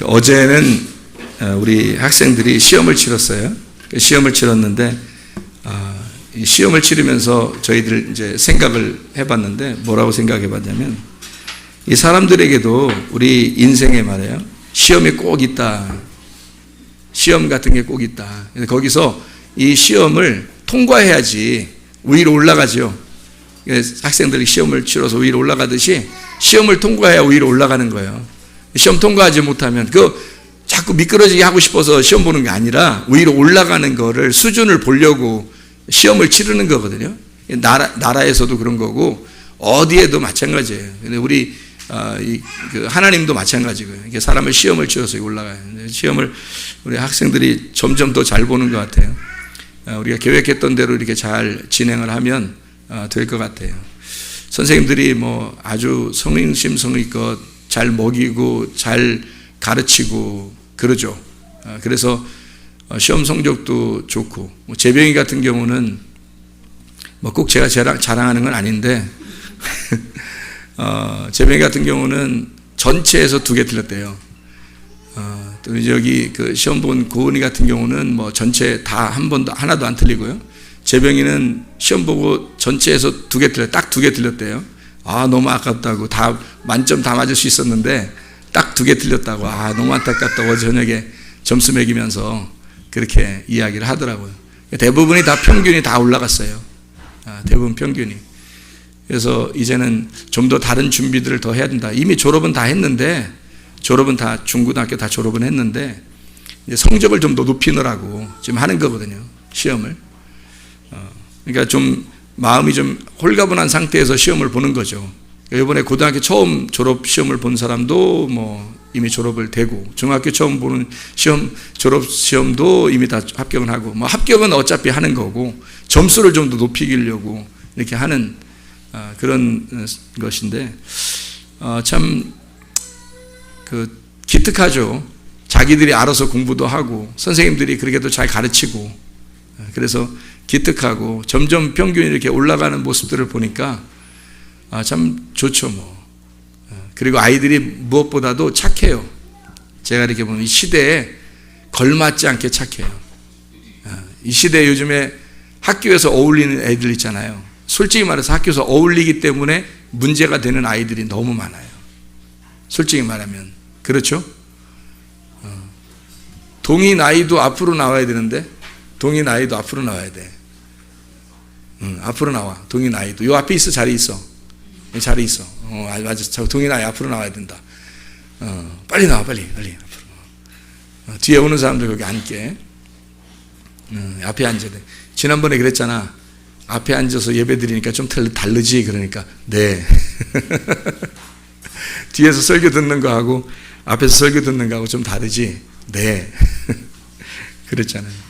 어제는 우리 학생들이 시험을 치렀어요. 시험을 치렀는데 이 시험을 치르면서 저희들 이제 생각을 해봤는데 뭐라고 생각해봤냐면 이 사람들에게도 우리 인생에 말이에요. 시험이 꼭 있다. 시험 같은 게 꼭 있다. 그래서 거기서 이 시험을 통과해야지 위로 올라가죠. 학생들이 시험을 치러서 위로 올라가듯이 시험을 통과해야 위로 올라가는 거예요. 시험 통과하지 못하면 자꾸 미끄러지게 하고 싶어서 시험 보는 게 아니라 위로 올라가는 거를 수준을 보려고 시험을 치르는 거거든요. 나라에서도 그런 거고 어디에도 마찬가지예요. 근데 우리 하나님도 마찬가지고요. 사람을 시험을 치러서 올라가요. 시험을 우리 학생들이 점점 더 잘 보는 것 같아요. 우리가 계획했던 대로 이렇게 잘 진행을 하면 될 것 같아요. 선생님들이 뭐 아주 성심성의껏 잘 먹이고 잘 가르치고 그러죠. 그래서 시험 성적도 좋고 재병이 같은 경우는 뭐 꼭 제가 자랑하는 건 아닌데 재병이 같은 경우는 전체에서 2개 틀렸대요. 또 여기 시험 본 고은이 같은 경우는 뭐 전체 다 하나도 안 틀리고요. 재병이는 시험 보고 전체에서 2개 틀렸, 딱 2개 틀렸대요. 너무 아깝다고 만점 다 맞을 수 있었는데 딱 2개 틀렸다고. 너무 안타깝다고 어제 저녁에 점수 매기면서 그렇게 이야기를 하더라고요. 대부분이 다 평균이 다 올라갔어요. 대부분 평균이. 그래서 이제는 좀 더 다른 준비들을 더 해야 된다. 이미 졸업은 다 했는데, 중고등학교 다 졸업은 했는데, 이제 성적을 좀 더 높이느라고 지금 하는 거거든요. 시험을. 그러니까 좀 마음이 좀 홀가분한 상태에서 시험을 보는 거죠. 이번에 고등학교 처음 졸업 시험을 본 사람도 뭐 이미 졸업을 되고, 중학교 처음 보는 졸업 시험도 이미 다 합격을 하고, 뭐 합격은 어차피 하는 거고, 점수를 좀 더 높이려고 이렇게 하는 그런 것인데, 참 기특하죠. 자기들이 알아서 공부도 하고, 선생님들이 그렇게도 잘 가르치고, 그래서 기특하고 점점 평균이 이렇게 올라가는 모습들을 보니까 참 좋죠 뭐. 그리고 아이들이 무엇보다도 착해요. 제가 이렇게 보면 이 시대에 걸맞지 않게 착해요. 이 시대에 요즘에 학교에서 어울리는 애들 있잖아요. 솔직히 말해서 학교에서 어울리기 때문에 문제가 되는 아이들이 너무 많아요. 솔직히 말하면 그렇죠? 동이 나이도 앞으로 나와야 되는데 동이 나이도 앞으로 나와야 돼. 앞으로 나와. 동이 나이도. 요 앞에 있어. 자리 있어. 자리 있어. 맞아. 동이 나이 앞으로 나와야 된다. 빨리 나와. 빨리. 앞으로. 뒤에 오는 사람들 거기 앉게. 앞에 앉아야 돼. 지난번에 그랬잖아. 앞에 앉아서 예배 드리니까 좀 다르지? 그러니까 네. 뒤에서 설교 듣는 거하고 앞에서 설교 듣는 거하고 좀 다르지? 네. 그랬잖아요.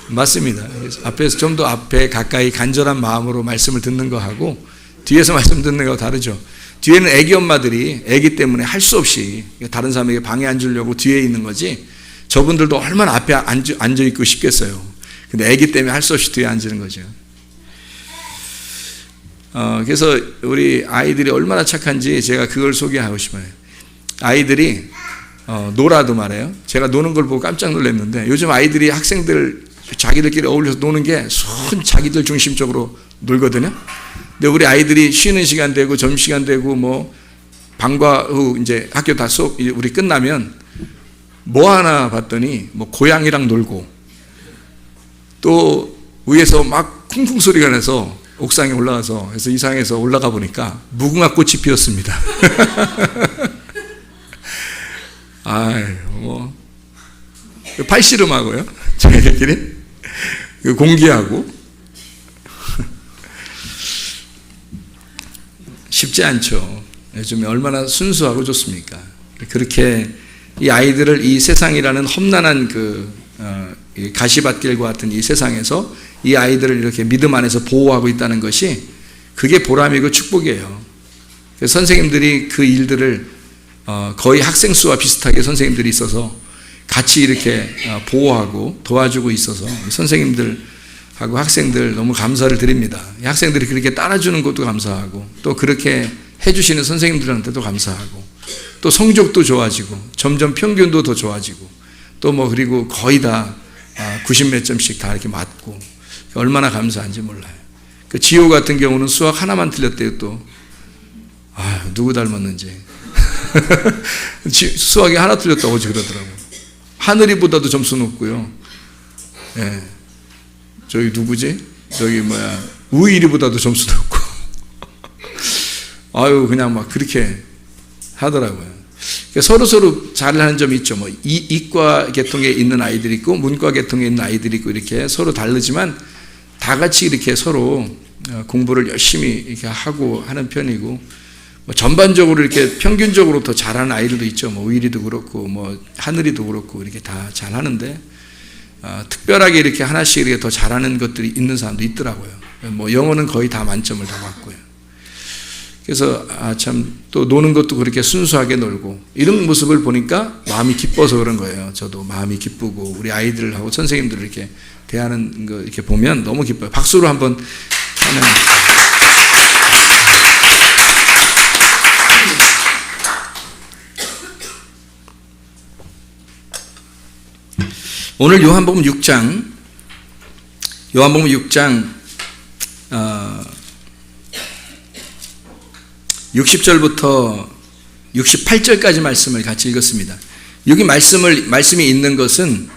맞습니다. 앞에서 좀 더 앞에 가까이 간절한 마음으로 말씀을 듣는 거하고 뒤에서 말씀 듣는 거하고 다르죠. 뒤에는 애기 엄마들이 애기 때문에 할 수 없이 다른 사람에게 방해 안 주려고 뒤에 있는 거지, 저분들도 얼마나 앞에 앉아 있고 싶겠어요. 근데 애기 때문에 할 수 없이 뒤에 앉는 거죠. 그래서 우리 아이들이 얼마나 착한지 제가 그걸 소개하고 싶어요. 아이들이 놀아도 말해요. 제가 노는 걸 보고 깜짝 놀랐는데 요즘 아이들이 학생들 자기들끼리 어울려서 노는 게 손 자기들 중심적으로 놀거든요. 근데 우리 아이들이 쉬는 시간 되고 점심시간 되고 뭐 방과 후 이제 학교 다 수업 우리 끝나면 뭐 하나 봤더니 뭐 고양이랑 놀고 또 위에서 막 쿵쿵 소리가 나서 옥상에 올라가서 그래서 이상해서 올라가 보니까 무궁화 꽃이 피었습니다. 뭐 팔씨름하고요. 저희들끼리 공기하고 쉽지 않죠. 요즘에 얼마나 순수하고 좋습니까? 그렇게 이 아이들을 이 세상이라는 험난한 가시밭길과 같은 이 세상에서 이 아이들을 이렇게 믿음 안에서 보호하고 있다는 것이 그게 보람이고 축복이에요. 그래서 선생님들이 그 일들을 거의 학생 수와 비슷하게 선생님들이 있어서 같이 이렇게 보호하고 도와주고 있어서 선생님들하고 학생들 너무 감사를 드립니다. 학생들이 그렇게 따라주는 것도 감사하고 또 그렇게 해주시는 선생님들한테도 감사하고 또 성적도 좋아지고 점점 평균도 더 좋아지고 또 뭐 그리고 거의 다 90몇 점씩 다 이렇게 맞고 얼마나 감사한지 몰라요. 그 지호 같은 경우는 수학 하나만 틀렸대요. 또 누구 닮았는지 수학이 하나 틀렸다고 어제 그러더라고요. 하늘이보다도 점수 높고요. 예. 저기 누구지? 저기 우일이보다도 점수 높고 그냥 막 그렇게 하더라고요. 그러니까 서로 잘하는 점이 있죠. 뭐 이과 계통에 있는 아이들이 있고 문과 계통에 있는 아이들이 있고 이렇게 서로 다르지만 다 같이 이렇게 서로 공부를 열심히 이렇게 하고 하는 편이고 뭐 전반적으로 이렇게 평균적으로 더 잘하는 아이들도 있죠. 뭐 우일이도 그렇고 뭐 하늘이도 그렇고 이렇게 다 잘하는데 특별하게 이렇게 하나씩 이렇게 더 잘하는 것들이 있는 사람도 있더라고요. 뭐 영어는 거의 다 만점을 다 받고요. 그래서 참 또 노는 것도 그렇게 순수하게 놀고 이런 모습을 보니까 마음이 기뻐서 그런 거예요. 저도 마음이 기쁘고 우리 아이들하고 선생님들을 이렇게 대하는 거 이렇게 보면 너무 기뻐요. 박수로 한번 하는. 오늘 요한복음 6장 60절부터 68절까지 말씀을 같이 읽었습니다. 여기 말씀이 있는 것은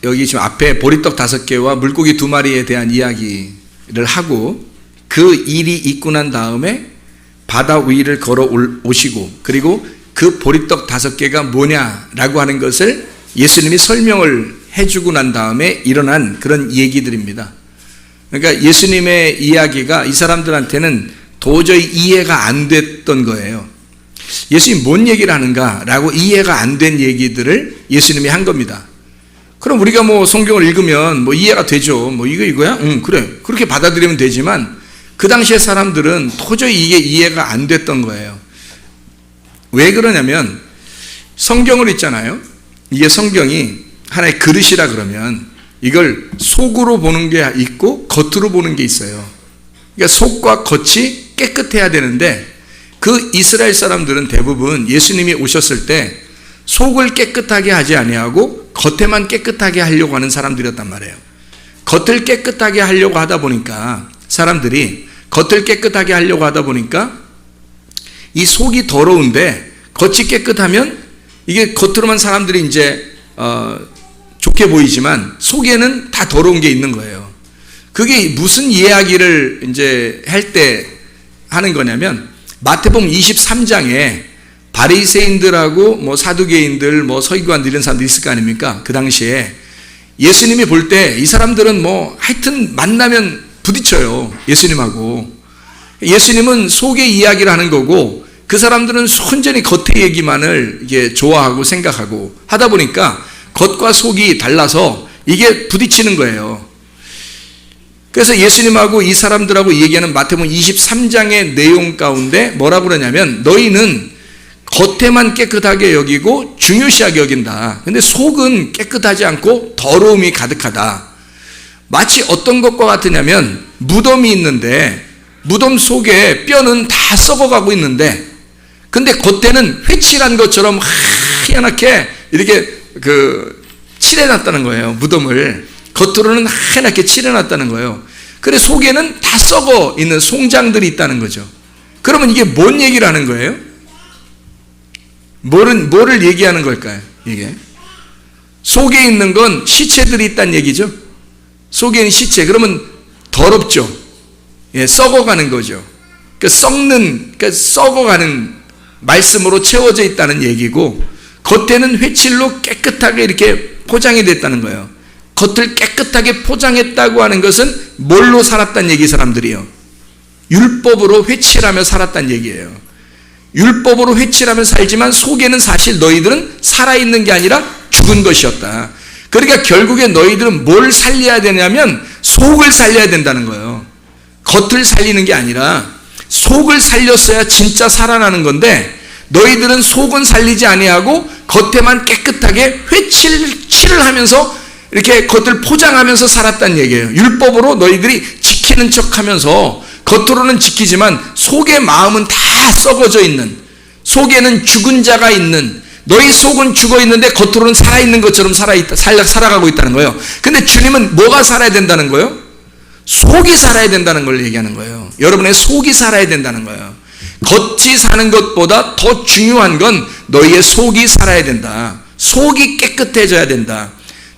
여기 지금 앞에 보리떡 5개와 물고기 2마리에 대한 이야기를 하고 그 일이 있고 난 다음에 바다 위를 걸어 오시고 그리고 그 보리떡 5개가 뭐냐라고 하는 것을 예수님이 설명을 해주고 난 다음에 일어난 그런 얘기들입니다. 그러니까 예수님의 이야기가 이 사람들한테는 도저히 이해가 안 됐던 거예요. 예수님이 뭔 얘기를 하는가라고 이해가 안 된 얘기들을 예수님이 한 겁니다. 그럼 우리가 뭐 성경을 읽으면 뭐 이해가 되죠. 뭐 이거야? 그래. 그렇게 받아들이면 되지만 그 당시의 사람들은 도저히 이게 이해가 안 됐던 거예요. 왜 그러냐면 성경을 읽잖아요. 이게 성경이 하나의 그릇이라 그러면 이걸 속으로 보는 게 있고 겉으로 보는 게 있어요. 그러니까 속과 겉이 깨끗해야 되는데 그 이스라엘 사람들은 대부분 예수님이 오셨을 때 속을 깨끗하게 하지 아니하고 겉에만 깨끗하게 하려고 하는 사람들이었단 말이에요. 겉을 깨끗하게 하려고 하다 보니까 사람들이 겉을 깨끗하게 하려고 하다 보니까 이 속이 더러운데 겉이 깨끗하면 이게 겉으로만 사람들이 이제 좋게 보이지만 속에는 다 더러운 게 있는 거예요. 그게 무슨 이야기를 이제 할 때 하는 거냐면 마태복음 23장에 바리새인들하고 뭐 사두개인들 뭐 서기관들 이런 사람들이 있을 거 아닙니까? 그 당시에 예수님이 볼 때 이 사람들은 뭐 하여튼 만나면 부딪혀요. 예수님하고. 예수님은 속의 이야기를 하는 거고 그 사람들은 순전히 겉의 얘기만을 이게 좋아하고 생각하고 하다 보니까 겉과 속이 달라서 이게 부딪히는 거예요. 그래서 예수님하고 이 사람들하고 얘기하는 마태복음 23장의 내용 가운데 뭐라고 그러냐면 너희는 겉에만 깨끗하게 여기고 중요시하게 여긴다. 근데 속은 깨끗하지 않고 더러움이 가득하다. 마치 어떤 것과 같으냐면 무덤이 있는데 무덤 속에 뼈는 다 썩어가고 있는데 근데 겉에는 회칠한 것처럼 하얗게 이렇게 칠해놨다는 거예요. 무덤을 겉으로는 하얗게 칠해놨다는 거예요. 그래 속에는 다 썩어 있는 송장들이 있다는 거죠. 그러면 이게 뭔 얘기를 하는 거예요? 뭐를 얘기하는 걸까요? 이게 속에 있는 건 시체들이 있다는 얘기죠. 속에 있는 시체 그러면 더럽죠. 예, 썩어가는 거죠. 썩어가는 말씀으로 채워져 있다는 얘기고 겉에는 회칠로 깨끗하게 이렇게 포장이 됐다는 거예요. 겉을 깨끗하게 포장했다고 하는 것은 뭘로 살았다는 얘기 사람들이요? 율법으로 회칠하며 살았다는 얘기예요. 율법으로 회칠하며 살지만 속에는 사실 너희들은 살아있는 게 아니라 죽은 것이었다. 그러니까 결국에 너희들은 뭘 살려야 되냐면 속을 살려야 된다는 거예요. 겉을 살리는 게 아니라 속을 살렸어야 진짜 살아나는 건데 너희들은 속은 살리지 아니하고 겉에만 깨끗하게 칠을 하면서 이렇게 겉을 포장하면서 살았다는 얘기예요. 율법으로 너희들이 지키는 척하면서 겉으로는 지키지만 속의 마음은 다 다 썩어져 있는, 속에는 죽은 자가 있는, 너희 속은 죽어 있는데 겉으로는 살아있는 것처럼 살아가고 있다는 거예요. 근데 주님은 뭐가 살아야 된다는 거예요? 속이 살아야 된다는 걸 얘기하는 거예요. 여러분의 속이 살아야 된다는 거예요. 겉이 사는 것보다 더 중요한 건 너희의 속이 살아야 된다. 속이 깨끗해져야 된다.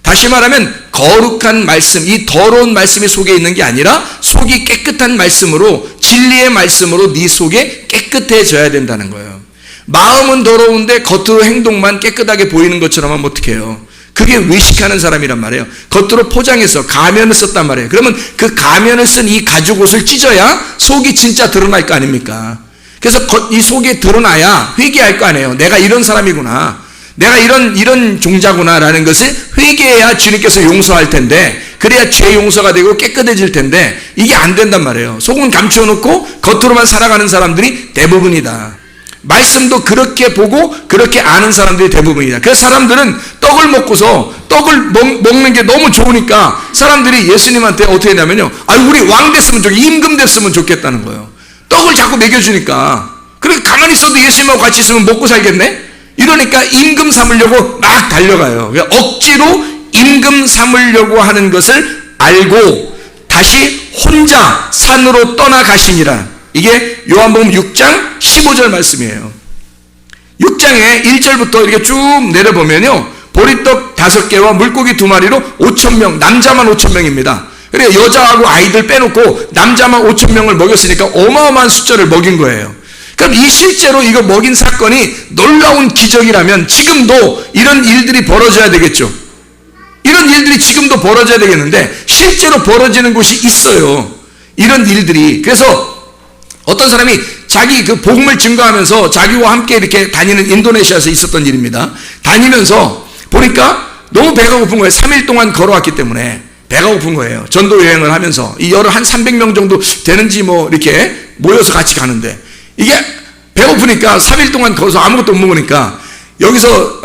다시 말하면 거룩한 말씀, 이 더러운 말씀이 속에 있는 게 아니라 속이 깨끗한 말씀으로, 진리의 말씀으로 네 속에 깨끗해져야 된다는 거예요. 마음은 더러운데 겉으로 행동만 깨끗하게 보이는 것처럼 하면 어떡해요? 그게 외식하는 사람이란 말이에요. 겉으로 포장해서 가면을 썼단 말이에요. 그러면 그 가면을 쓴 이 가죽 옷을 찢어야 속이 진짜 드러날 거 아닙니까? 그래서 이 속에 드러나야 회개할 거 아니에요. 내가 이런 사람이구나, 내가 이런 종자구나라는 것을 회개해야 주님께서 용서할 텐데, 그래야 죄 용서가 되고 깨끗해질 텐데, 이게 안 된단 말이에요. 속은 감춰놓고 겉으로만 살아가는 사람들이 대부분이다. 말씀도 그렇게 보고 그렇게 아는 사람들이 대부분이다. 그래서 사람들은 떡을 먹고서 떡을 먹는 게 너무 좋으니까 사람들이 예수님한테 어떻게 했냐면요, 우리 왕 됐으면 임금 됐으면 좋겠다는 거예요. 떡을 자꾸 먹여주니까. 그렇게 가만히 있어도 예수님하고 같이 있으면 먹고 살겠네? 이러니까 임금 삼으려고 막 달려가요. 억지로 임금 삼으려고 하는 것을 알고 다시 혼자 산으로 떠나가시니라. 이게 요한복음 6장 15절 말씀이에요. 6장에 1절부터 이렇게 쭉 내려보면요, 보리떡 5개와 물고기 2마리로 5,000명, 남자만 5,000명입니다. 그러니까 여자하고 아이들 빼놓고 남자만 5,000명을 먹였으니까 어마어마한 숫자를 먹인 거예요. 그럼 이 실제로 이거 먹인 사건이 놀라운 기적이라면 지금도 이런 일들이 벌어져야 되겠죠. 이런 일들이 지금도 벌어져야 되겠는데 실제로 벌어지는 곳이 있어요. 이런 일들이. 그래서 어떤 사람이 자기 그 복음을 증거하면서 자기와 함께 이렇게 다니는 인도네시아에서 있었던 일입니다. 다니면서 보니까 너무 배가 고픈 거예요. 3일 동안 걸어왔기 때문에 배가 고픈 거예요. 전도 여행을 하면서 이 여러 한 300명 정도 되는지 뭐 이렇게 모여서 같이 가는데, 이게 배고프니까 3일 동안 걸어서 아무것도 못 먹으니까 여기서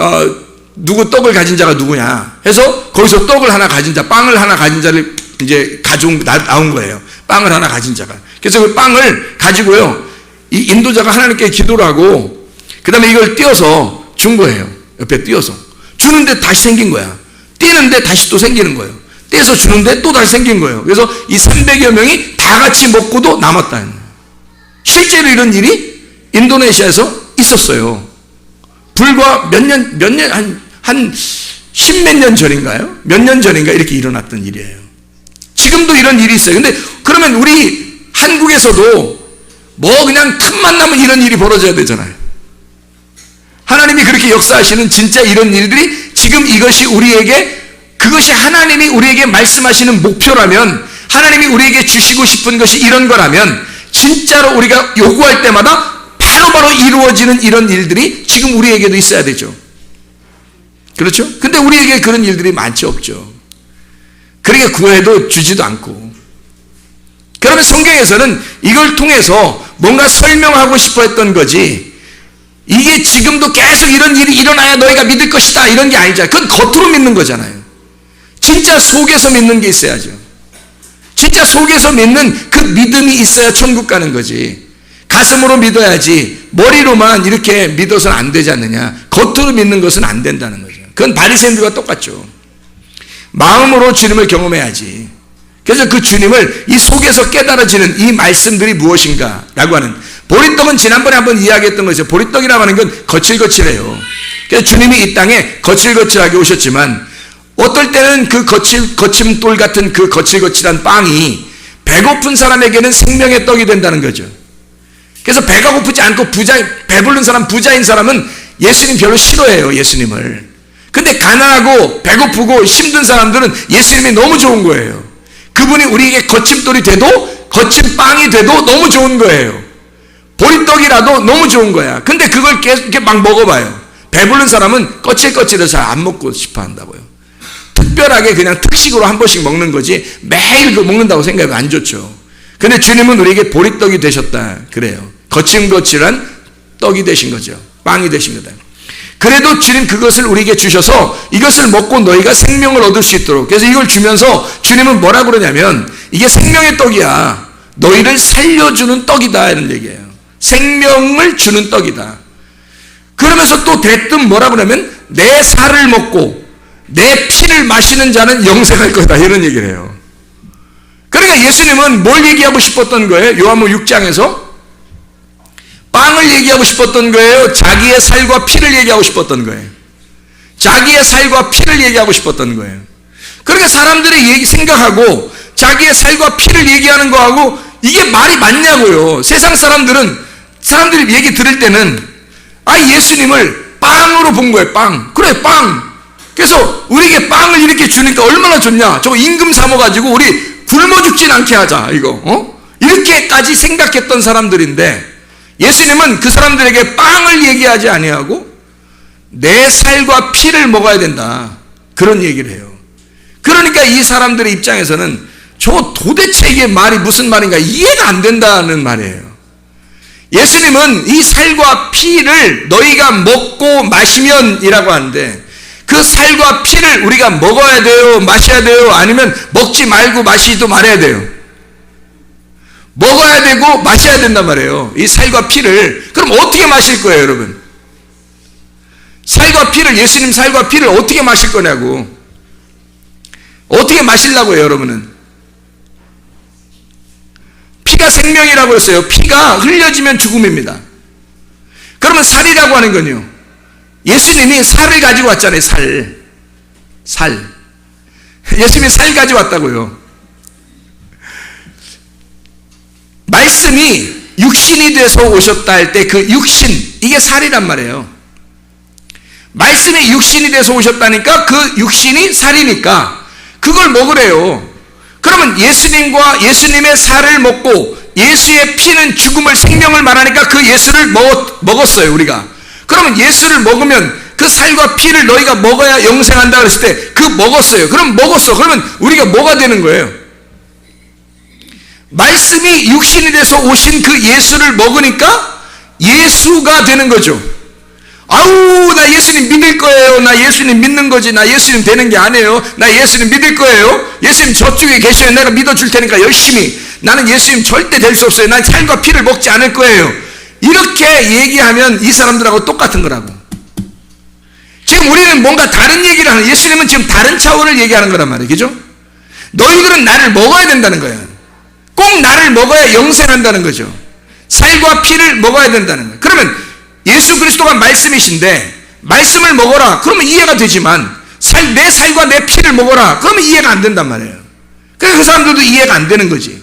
누구 떡을 가진 자가 누구냐 해서 거기서 떡을 하나 가진 자, 빵을 하나 가진 자를 이제 나온 거예요. 빵을 하나 가진 자가. 그래서 그 빵을 가지고요, 이 인도자가 하나님께 기도를 하고 그 다음에 이걸 띄어서 준 거예요. 옆에 띄어서 주는데 다시 생긴 거야. 띄는데 다시 또 생기는 거예요. 떼서 주는데 또 다시 생긴 거예요. 그래서 이 300여 명이 다 같이 먹고도 남았다는 거예요. 실제로 이런 일이 인도네시아에서 있었어요. 불과 한 십몇 년 전인가요? 몇 년 전인가 이렇게 일어났던 일이에요. 지금도 이런 일이 있어요. 근데 그러면 우리 한국에서도 뭐 그냥 틈만 나면 이런 일이 벌어져야 되잖아요. 하나님이 그렇게 역사하시는 진짜 이런 일들이 지금 이것이 우리에게, 그것이 하나님이 우리에게 말씀하시는 목표라면, 하나님이 우리에게 주시고 싶은 것이 이런 거라면 진짜로 우리가 요구할 때마다 바로바로 이루어지는 이런 일들이 지금 우리에게도 있어야 되죠. 그렇죠? 근데 우리에게 그런 일들이 많지 없죠. 그러니까 구해도 주지도 않고. 그러면 성경에서는 이걸 통해서 뭔가 설명하고 싶어 했던 거지, 이게 지금도 계속 이런 일이 일어나야 너희가 믿을 것이다 이런 게 아니잖아요. 그건 겉으로 믿는 거잖아요. 진짜 속에서 믿는 게 있어야죠. 진짜 속에서 믿는 그 믿음이 있어야 천국 가는 거지. 가슴으로 믿어야지 머리로만 이렇게 믿어서는 안 되지 않느냐. 겉으로 믿는 것은 안 된다는 거죠. 그건 바리새인들과 똑같죠. 마음으로 주님을 경험해야지. 그래서 그 주님을 이 속에서 깨달아지는 이 말씀들이 무엇인가 라고 하는, 보리떡은 지난번에 한번 이야기했던 거죠. 보리떡이라고 하는 건 거칠거칠해요. 그래서 주님이 이 땅에 거칠거칠하게 오셨지만 어떨 때는 그 거침돌 같은 그 거칠거칠한 빵이 배고픈 사람에게는 생명의 떡이 된다는 거죠. 그래서 배가 고프지 않고 배부른 사람, 부자인 사람은 예수님 별로 싫어해요, 예수님을. 근데 가난하고 배고프고 힘든 사람들은 예수님이 너무 좋은 거예요. 그분이 우리에게 거침돌이 돼도, 거침빵이 돼도 너무 좋은 거예요. 보리떡이라도 너무 좋은 거야. 근데 그걸 계속 이렇게 막 먹어봐요. 배부른 사람은 거칠거칠해서 잘 안 먹고 싶어 한다고요. 특별하게 그냥 특식으로 한 번씩 먹는 거지 매일 그거 먹는다고 생각하면 안 좋죠. 근데 주님은 우리에게 보리떡이 되셨다 그래요. 거침거칠한 떡이 되신 거죠. 빵이 되신 거다. 그래도 주님 그것을 우리에게 주셔서 이것을 먹고 너희가 생명을 얻을 수 있도록, 그래서 이걸 주면서 주님은 뭐라고 그러냐면 이게 생명의 떡이야, 너희를 살려주는 떡이다 이런 얘기예요. 생명을 주는 떡이다. 그러면서 또 대뜸 뭐라고 하냐면 내 살을 먹고 내 피를 마시는 자는 영생할 거다, 이런 얘기를 해요. 그러니까 예수님은 뭘 얘기하고 싶었던 거예요? 요한복음 6장에서 빵을 얘기하고 싶었던 거예요? 자기의 살과 피를 얘기하고 싶었던 거예요? 자기의 살과 피를 얘기하고 싶었던 거예요. 그러니까 사람들이 생각하고 자기의 살과 피를 얘기하는 거하고 이게 말이 맞냐고요. 세상 사람들이 얘기 들을 때는 예수님을 빵으로 본 거예요. 빵. 그래, 빵. 그래서 우리에게 빵을 이렇게 주니까 얼마나 좋냐. 저거 임금 삼아가지고 우리 굶어 죽진 않게 하자, 이거. 이렇게까지 생각했던 사람들인데 예수님은 그 사람들에게 빵을 얘기하지 아니하고 내 살과 피를 먹어야 된다, 그런 얘기를 해요. 그러니까 이 사람들의 입장에서는 저 도대체 이게 말이 무슨 말인가 이해가 안 된다는 말이에요. 예수님은 이 살과 피를 너희가 먹고 마시면 이라고 하는데 그 살과 피를 우리가 먹어야 돼요, 마셔야 돼요? 아니면 먹지 말고 마시지도 말아야 돼요? 먹어야 되고 마셔야 된단 말이에요. 이 살과 피를. 그럼 어떻게 마실 거예요, 여러분? 살과 피를, 예수님 살과 피를 어떻게 마실 거냐고. 어떻게 마시려고 해요, 여러분은? 피가 생명이라고 했어요. 피가 흘려지면 죽음입니다. 그러면 살이라고 하는 건요, 예수님이 살을 가지고 왔잖아요. 살. 예수님이 살 가지고 왔다고요. 말씀이 육신이 돼서 오셨다 할 때 그 육신, 이게 살이란 말이에요. 말씀이 육신이 돼서 오셨다니까 그 육신이 살이니까 그걸 먹으래요. 그러면 예수님과 예수님의 살을 먹고 예수의 피는 죽음을, 생명을 말하니까 그 예수를 먹었어요, 우리가. 그러면 예수를 먹으면 그 살과 피를 너희가 먹어야 영생한다 그랬을 때 그 먹었어요. 그럼 먹었어. 그러면 우리가 뭐가 되는 거예요? 말씀이 육신이 돼서 오신 그 예수를 먹으니까 예수가 되는 거죠. 아우, 나 예수님 믿을 거예요. 나 예수님 믿는 거지. 나 예수님 되는 게 아니에요. 나 예수님 믿을 거예요. 예수님 저쪽에 계셔요. 내가 믿어줄 테니까 열심히. 나는 예수님 절대 될 수 없어요. 난 살과 피를 먹지 않을 거예요. 이렇게 얘기하면 이 사람들하고 똑같은 거라고. 지금 우리는 뭔가 다른 얘기를 하는, 예수님은 지금 다른 차원을 얘기하는 거란 말이에요. 그죠? 너희들은 나를 먹어야 된다는 거예요. 꼭 나를 먹어야 영생한다는 거죠. 살과 피를 먹어야 된다는 거예요. 그러면 예수 그리스도가 말씀이신데 말씀을 먹어라, 그러면 이해가 되지만 내 살과 내 피를 먹어라, 그러면 이해가 안 된단 말이에요. 그래서 그 사람들도 이해가 안 되는 거지.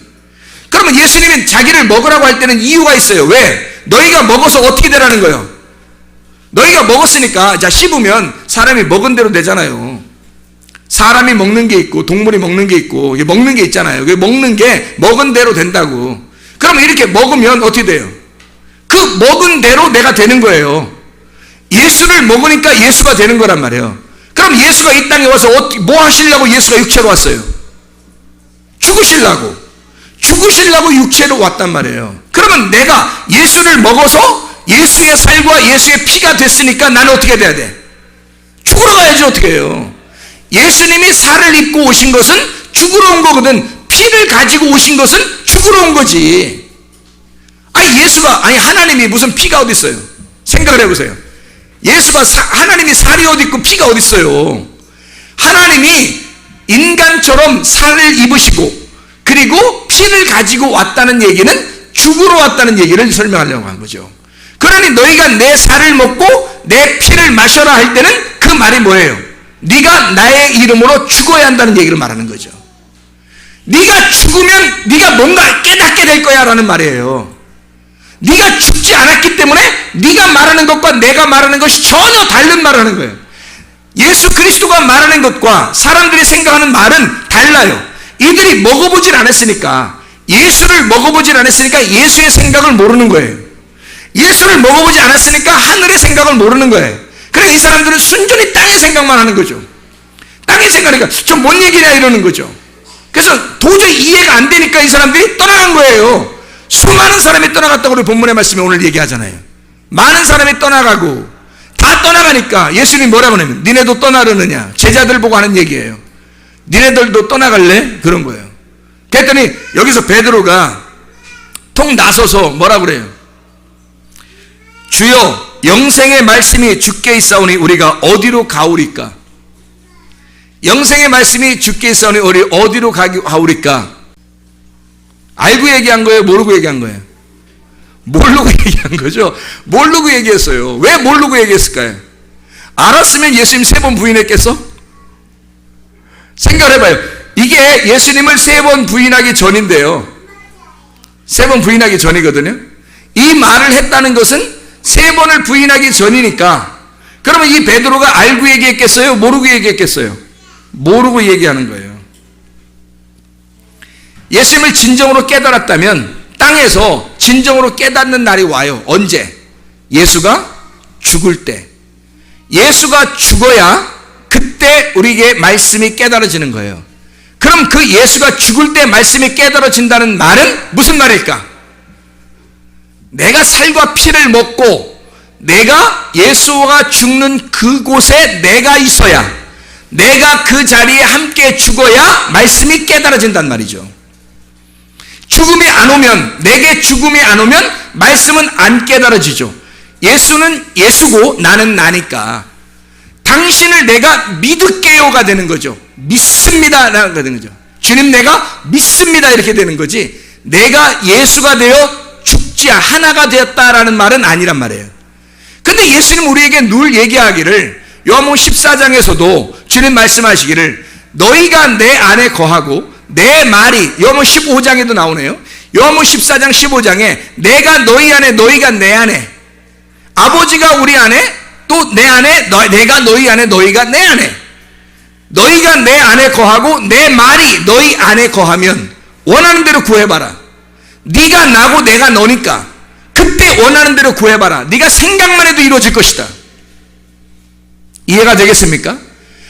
그러면 예수님은 자기를 먹으라고 할 때는 이유가 있어요. 왜? 너희가 먹어서 어떻게 되라는 거예요? 너희가 먹었으니까, 자, 씹으면 사람이 먹은 대로 되잖아요. 사람이 먹는 게 있고 동물이 먹는 게 있고 먹는 게 있잖아요. 먹는 게 먹은 대로 된다고. 그러면 이렇게 먹으면 어떻게 돼요? 그 먹은 대로 내가 되는 거예요. 예수를 먹으니까 예수가 되는 거란 말이에요. 그럼 예수가 이 땅에 와서 뭐 하시려고 예수가 육체로 왔어요? 죽으시려고 육체로 왔단 말이에요. 그러면 내가 예수를 먹어서 예수의 살과 예수의 피가 됐으니까 나는 어떻게 돼야 돼? 죽으러 가야지. 어떻게 해요? 예수님이 살을 입고 오신 것은 죽으러 온 거거든. 피를 가지고 오신 것은 죽으러 온 거지. 하나님이 무슨 피가 어디 있어요? 생각을 해보세요. 하나님이 살이 어디 있고 피가 어디 있어요? 하나님이 인간처럼 살을 입으시고 그리고 피를 가지고 왔다는 얘기는 죽으러 왔다는 얘기를 설명하려고 한 거죠. 그러니 너희가 내 살을 먹고 내 피를 마셔라 할 때는 그 말이 뭐예요? 네가 나의 이름으로 죽어야 한다는 얘기를 말하는 거죠. 네가 죽으면 네가 뭔가 깨닫게 될 거야 라는 말이에요. 네가 죽지 않았기 때문에 네가 말하는 것과 내가 말하는 것이 전혀 다른 말을 하는 거예요. 예수 그리스도가 말하는 것과 사람들이 생각하는 말은 달라요. 이들이 먹어보질 않았으니까, 예수를 먹어보질 않았으니까 예수의 생각을 모르는 거예요. 예수를 먹어보지 않았으니까 하늘의 생각을 모르는 거예요. 그러니까 이 사람들은 순전히 땅의 생각만 하는 거죠. 땅의 생각이니까 저 뭔 얘기냐 이러는 거죠. 그래서 도저히 이해가 안 되니까 이 사람들이 떠나간 거예요. 수많은 사람이 떠나갔다고 우리 본문의 말씀에 오늘 얘기하잖아요. 많은 사람이 떠나가고 다 떠나가니까 예수님이 뭐라고 하냐면 니네도 떠나려느냐, 제자들 보고 하는 얘기예요. 니네들도 떠나갈래? 그런 거예요. 그랬더니 여기서 베드로가 통 나서서 뭐라고 그래요? 주여 영생의 말씀이 주께 있사오니 우리가 어디로 가오리까? 영생의 말씀이 주께 있사오니 우리 어디로 가오리까? 알고 얘기한 거예요? 모르고 얘기한 거예요? 모르고 얘기한 거죠. 모르고 얘기했어요. 왜 모르고 얘기했을까요? 알았으면 예수님 3번 부인했겠어? 생각을 해봐요. 이게 예수님을 3번 부인하기 전인데요. 3번 부인하기 전이거든요. 이 말을 했다는 것은 3번을 부인하기 전이니까, 그러면 이 베드로가 알고 얘기했겠어요? 모르고 얘기했겠어요? 모르고 얘기하는 거예요. 예수님을 진정으로 깨달았다면 땅에서 진정으로 깨닫는 날이 와요. 언제? 예수가 죽을 때. 예수가 죽어야 그때 우리에게 말씀이 깨달아지는 거예요. 그럼 그 예수가 죽을 때 말씀이 깨달아진다는 말은 무슨 말일까? 내가 살과 피를 먹고 내가 예수가 죽는 그곳에 내가 있어야, 내가 그 자리에 함께 죽어야 말씀이 깨달아진단 말이죠. 죽음이 안 오면, 내게 죽음이 안 오면 말씀은 안 깨달아지죠. 예수는 예수고 나는 나니까 당신을 내가 믿을게요가 되는 거죠. 믿습니다라는 거 되는 거죠. 주님 내가 믿습니다 이렇게 되는 거지, 내가 예수가 되어 죽지 하나가 되었다라는 말은 아니란 말이에요. 근데 예수님 우리에게 늘 얘기하기를, 요한복음 14장에서도 주님 말씀하시기를 너희가 내 안에 거하고 내 말이, 요한복음 15장에도 나오네요. 요한복음 14장 15장에 내가 너희 안에 너희가 내 안에, 아버지가 우리 안에 또 내 안에, 내가 너희 안에 너희가 내 안에, 너희가 내 안에 거하고 내 말이 너희 안에 거하면 원하는 대로 구해봐라. 네가 나고 내가 너니까 그때 원하는 대로 구해봐라. 네가 생각만 해도 이루어질 것이다. 이해가 되겠습니까?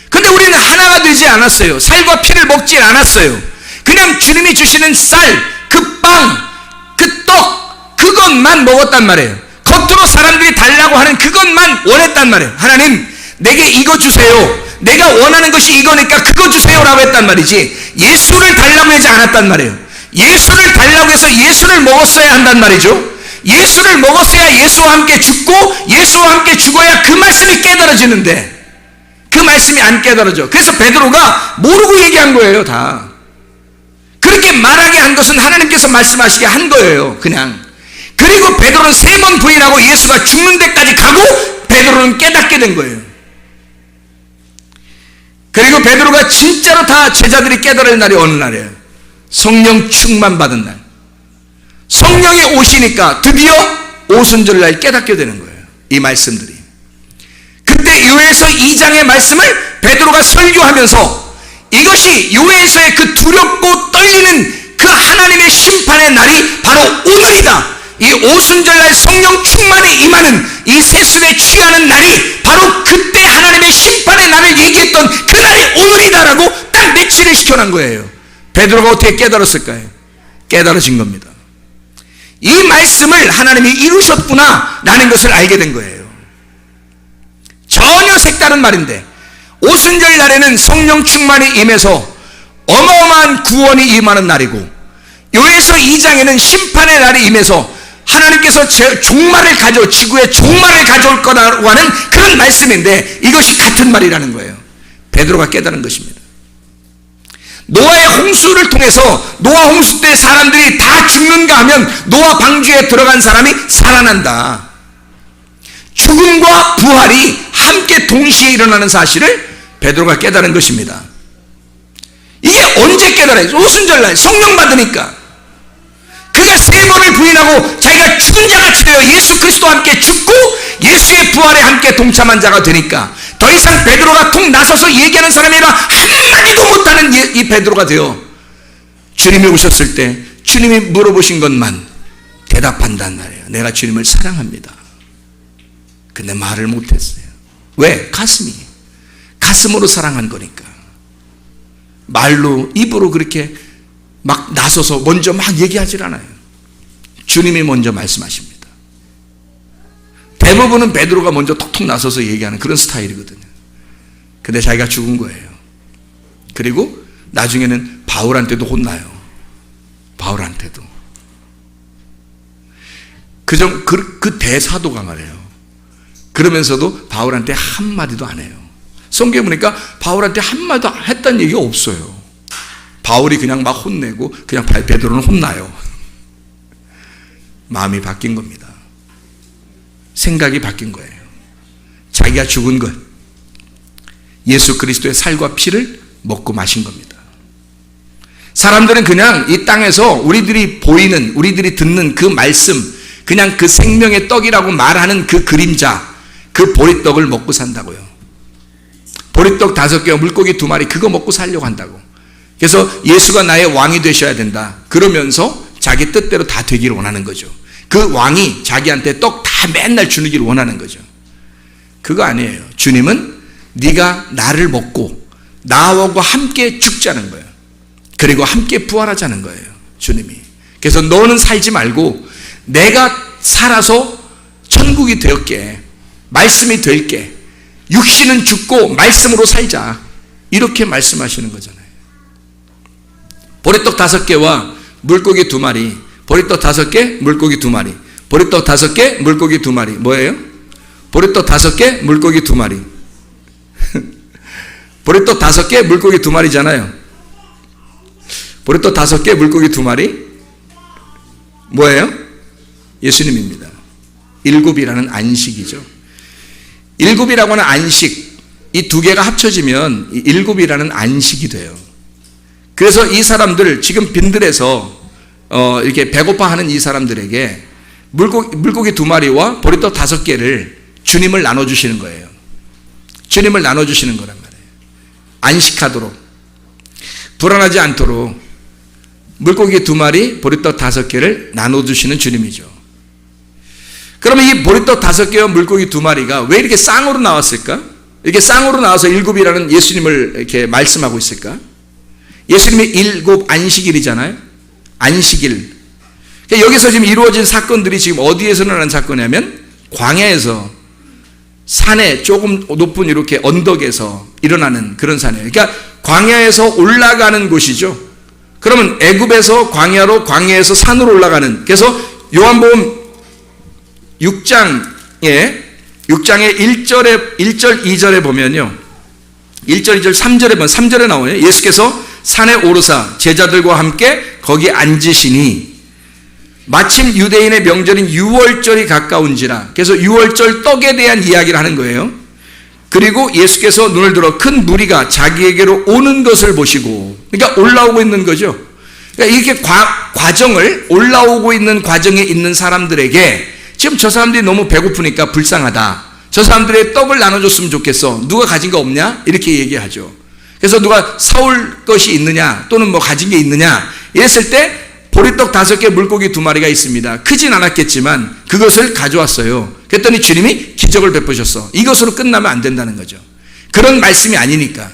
근데 우리는 하나가 되지 않았어요. 살과 피를 먹지 않았어요. 그냥 주님이 주시는 쌀, 그 빵, 그 떡, 그것만 먹었단 말이에요. 겉으로 사람들이 달라고 하는 그것만 원했단 말이에요. 하나님 내게 이거 주세요, 내가 원하는 것이 이거니까 그거 주세요라고 했단 말이지, 예수를 달라고 하지 않았단 말이에요. 예수를 달라고 해서 예수를 먹었어야 한단 말이죠. 예수를 먹었어야 예수와 함께 죽고 예수와 함께 죽어야 그 말씀이 깨달아지는데 그 말씀이 안 깨달아져. 그래서 베드로가 모르고 얘기한 거예요. 다 그렇게 말하게 한 것은 하나님께서 말씀하시게 한 거예요. 그냥. 그리고 베드로는 3번 부인하고 예수가 죽는 데까지 가고 베드로는 깨닫게 된 거예요. 그리고 베드로가 진짜로 다 제자들이 깨달을 날이 어느 날이에요? 성령 충만 받은 날. 성령이 오시니까 드디어 오순절날 깨닫게 되는 거예요. 이 말씀들이. 그때 요엘서 2장의 말씀을 베드로가 설교하면서 이것이 요엘서의 그 두렵고 떨리는 그 하나님의 심판의 날이 바로 오늘이다. 이 오순절날 성령 충만이 임하는 이 세습에 취하는 날이 바로 그때 하나님의 심판의 날을 얘기했던 그 날이 오늘이다라고 딱 매치를 시켜놓은 거예요. 베드로가 어떻게 깨달았을까요? 깨달아진 겁니다. 이 말씀을 하나님이 이루셨구나 라는 것을 알게 된 거예요. 전혀 색다른 말인데, 오순절 날에는 성령 충만이 임해서 어마어마한 구원이 임하는 날이고, 요엘서 2장에는 심판의 날이 임해서 하나님께서 종말을 지구에 종말을 가져올 거라고 하는 그런 말씀인데, 이것이 같은 말이라는 거예요. 베드로가 깨달은 것입니다. 노아의 홍수를 통해서 노아 홍수 때 사람들이 다 죽는가 하면 노아 방주에 들어간 사람이 살아난다. 죽음과 부활이 함께 동시에 일어나는 사실을 베드로가 깨달은 것입니다. 이게 언제 깨달아요? 오순절날 성령 받으니까. 그가 3번을 부인하고 자기가 죽은 자같이 되어 예수 그리스도와 함께 죽고 예수의 부활에 함께 동참한 자가 되니까 더 이상 베드로가 통 나서서 얘기하는 사람이 아니라 한마디도 못하는 이 베드로가 되어 주님이 오셨을 때 주님이 물어보신 것만 대답한단 말이에요. 내가 주님을 사랑합니다. 근데 말을 못했어요. 왜? 가슴으로 사랑한 거니까. 말로, 입으로 그렇게 막 나서서 먼저 막 얘기하질 않아요. 주님이 먼저 말씀하십니다. 대부분은 베드로가 먼저 톡톡 나서서 얘기하는 그런 스타일이거든요. 근데 자기가 죽은 거예요. 그리고 나중에는 바울한테도 혼나요. 바울한테도. 그 대사도가 말해요. 그러면서도 바울한테 한마디도 안 해요. 성경에 보니까 바울한테 한마디도 했다는 얘기가 없어요. 바울이 그냥 막 혼내고 그냥 베드로는 혼나요. 마음이 바뀐 겁니다. 생각이 바뀐 거예요. 자기가 죽은 것, 예수 그리스도의 살과 피를 먹고 마신 겁니다. 사람들은 그냥 이 땅에서 우리들이 보이는, 우리들이 듣는 그 말씀, 그냥 그 생명의 떡이라고 말하는 그 그림자, 그 보리떡을 먹고 산다고요. 보리떡 5개와 물고기 2마리 그거 먹고 살려고 한다고. 그래서 예수가 나의 왕이 되셔야 된다. 그러면서 자기 뜻대로 다 되기를 원하는 거죠. 그 왕이 자기한테 떡 다 맨날 주기를 원하는 거죠. 그거 아니에요. 주님은 네가 나를 먹고 나하고 함께 죽자는 거예요. 그리고 함께 부활하자는 거예요. 주님이. 그래서 너는 살지 말고 내가 살아서 천국이 되었게, 말씀이 될게, 육신은 죽고 말씀으로 살자, 이렇게 말씀하시는 거잖아요. 보리떡 5개와 물고기 2마리, 보리떡 5개, 물고기 2마리, 보리떡 5개, 물고기 2마리. 뭐예요? 보리떡 5개, 물고기 2마리. 보리떡 5개, 물고기 2마리잖아요. 보리떡 5개, 물고기 2마리. 뭐예요? 예수님입니다. 7이라는 안식이죠. 7이라고 하는 안식, 이 2개가 합쳐지면 7이라는 안식이 돼요. 그래서 이 사람들, 지금 빈들에서 이렇게 배고파하는 이 사람들에게 물고기 2마리와 보리떡 5개를 주님을 나눠주시는 거예요. 주님을 나눠주시는 거란 말이에요. 안식하도록, 불안하지 않도록 물고기 2마리, 보리떡 5개를 나눠주시는 주님이죠. 그러면 이 보리떡 5개와 물고기 2마리가 왜 이렇게 쌍으로 나왔을까? 이렇게 쌍으로 나와서 7이라는 예수님을 이렇게 말씀하고 있을까? 예수님의 7 안식일이잖아요. 안식일. 여기서 지금 이루어진 사건들이 지금 어디에서 일어난 사건이냐면 광야에서, 산에 조금 높은 이렇게 언덕에서 일어나는 그런 산이에요. 그러니까 광야에서 올라가는 곳이죠. 그러면 애굽에서 광야로, 광야에서 산으로 올라가는, 그래서 요한복음 6장에 1절 2절에 보면요, 1절 2절 3절에 보면 3절에 나오네요. 예수께서 산에 오르사 제자들과 함께 거기 앉으시니 마침 유대인의 명절인 유월절이 가까운지라. 그래서 유월절 떡에 대한 이야기를 하는 거예요. 그리고 예수께서 눈을 들어 큰 무리가 자기에게로 오는 것을 보시고, 그러니까 올라오고 있는 거죠. 그러니까 이렇게 과정을, 올라오고 있는 과정에 있는 사람들에게 지금 저 사람들이 너무 배고프니까 불쌍하다, 저 사람들의 떡을 나눠줬으면 좋겠어, 누가 가진 거 없냐, 이렇게 얘기하죠. 그래서 누가 사올 것이 있느냐, 또는 뭐 가진 게 있느냐 이랬을 때 보리떡 5개, 물고기 2마리가 있습니다. 크진 않았겠지만 그것을 가져왔어요. 그랬더니 주님이 기적을 베푸셨어. 이것으로 끝나면 안 된다는 거죠. 그런 말씀이 아니니까.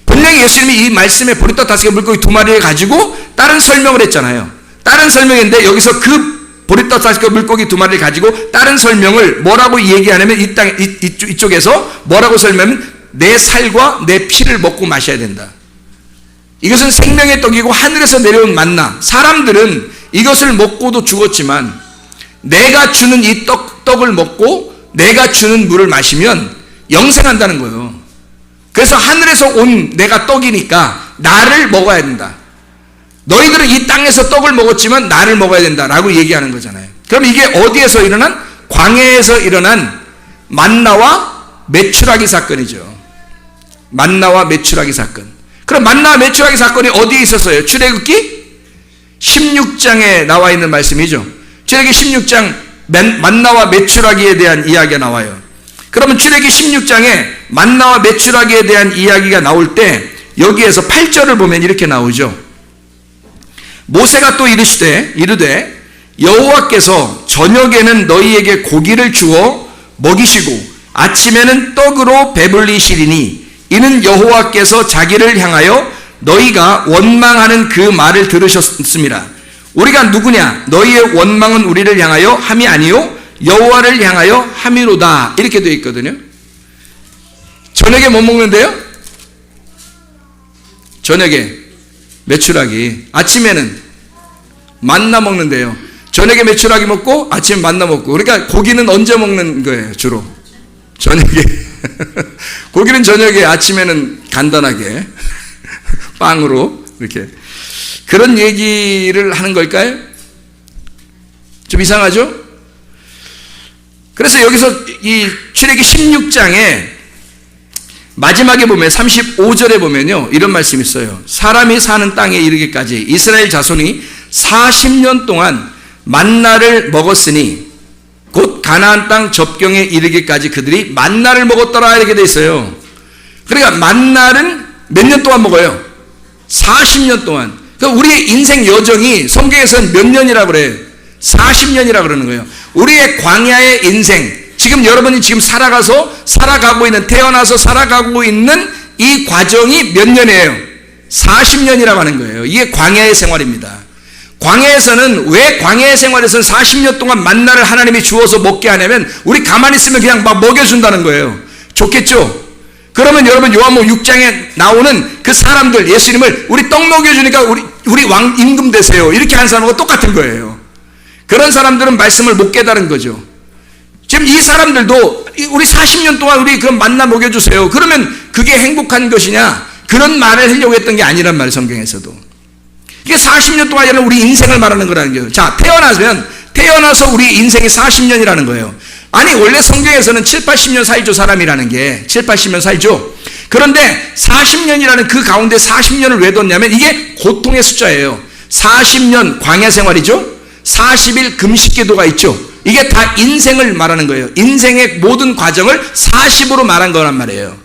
분명히 예수님이 이 말씀에 보리떡 5개, 물고기 2마리를 가지고 다른 설명을 했잖아요. 다른 설명인데 여기서 그 보리떡 5개, 물고기 2마리를 가지고 다른 설명을 뭐라고 얘기하냐면, 이쪽에서 뭐라고 설명하면 내 살과 내 피를 먹고 마셔야 된다. 이것은 생명의 떡이고 하늘에서 내려온 만나. 사람들은 이것을 먹고도 죽었지만 내가 주는 이 떡을 먹고 내가 주는 물을 마시면 영생한다는 거예요. 그래서 하늘에서 온 내가 떡이니까 나를 먹어야 된다. 너희들은 이 땅에서 떡을 먹었지만 나를 먹어야 된다라고 얘기하는 거잖아요. 그럼 이게 어디에서 일어난? 광야에서 일어난 만나와 메추라기 사건이죠. 만나와 메추라기 사건. 그럼 만나와 메추라기 사건이 어디에 있었어요? 출애굽기 16장에 나와 있는 말씀이죠. 출애굽기 16장 만나와 메추라기에 대한 이야기가 나와요. 그러면 출애굽기 16장에 만나와 메추라기에 대한 이야기가 나올 때 여기에서 8절을 보면 이렇게 나오죠. 모세가 또 이르되 여호와께서 저녁에는 너희에게 고기를 주어 먹이시고 아침에는 떡으로 배불리시리니 이는 여호와께서 자기를 향하여 너희가 원망하는 그 말을 들으셨습니다. 우리가 누구냐? 너희의 원망은 우리를 향하여 함이 아니요 여호와를 향하여 함이로다. 이렇게 되어 있거든요. 저녁에 뭐 먹는데요? 저녁에 메추라기, 아침에는 만나 먹는데요. 저녁에 메추라기 먹고 아침에 만나 먹고. 그러니까 고기는 언제 먹는 거예요? 주로 저녁에. 고기는 저녁에, 아침에는 간단하게 빵으로 이렇게. 그런 얘기를 하는 걸까요? 좀 이상하죠? 그래서 여기서 이 출애기 16장에 마지막에 보면 35절에 보면요, 이런 말씀이 있어요. 사람이 사는 땅에 이르기까지 이스라엘 자손이 40년 동안 만나를 먹었으니 곧 가나안 땅 접경에 이르기까지 그들이 만나를 먹었더라, 이렇게 돼 있어요. 그러니까 만나는 몇 년 동안 먹어요? 40년 동안. 그러니까 우리의 인생 여정이 성경에서는 몇 년이라고 그래요? 40년이라고 그러는 거예요. 우리의 광야의 인생, 지금 여러분이 지금 살아가고 있는, 태어나서 살아가고 있는 이 과정이 몇 년이에요? 40년이라고 하는 거예요. 이게 광야의 생활입니다. 광야에서는, 왜 광야의 생활에서는 40년 동안 만나를 하나님이 주어서 먹게 하냐면, 우리 가만히 있으면 그냥 막 먹여준다는 거예요. 좋겠죠? 그러면 여러분 요한복음 6장에 나오는 그 사람들, 예수님을 우리 떡 먹여주니까 우리 왕 임금 되세요, 이렇게 한 사람하고 똑같은 거예요. 그런 사람들은 말씀을 못 깨달은 거죠. 지금 이 사람들도 우리 40년 동안 우리 그럼 만나 먹여주세요, 그러면 그게 행복한 것이냐, 그런 말을 하려고 했던 게 아니란 말이에요. 성경에서도 이게 40년 동안 우리 인생을 말하는 거라는 거예요. 자, 태어나서 우리 인생이 40년이라는 거예요. 아니 원래 성경에서는 7, 80년 살죠, 사람이라는 게 7, 80년 살죠. 그런데 40년이라는 그 가운데 40년을 왜 뒀냐면 이게 고통의 숫자예요. 40년 광야 생활이죠. 40일 금식기도가 있죠. 이게 다 인생을 말하는 거예요. 인생의 모든 과정을 40으로 말한 거란 말이에요.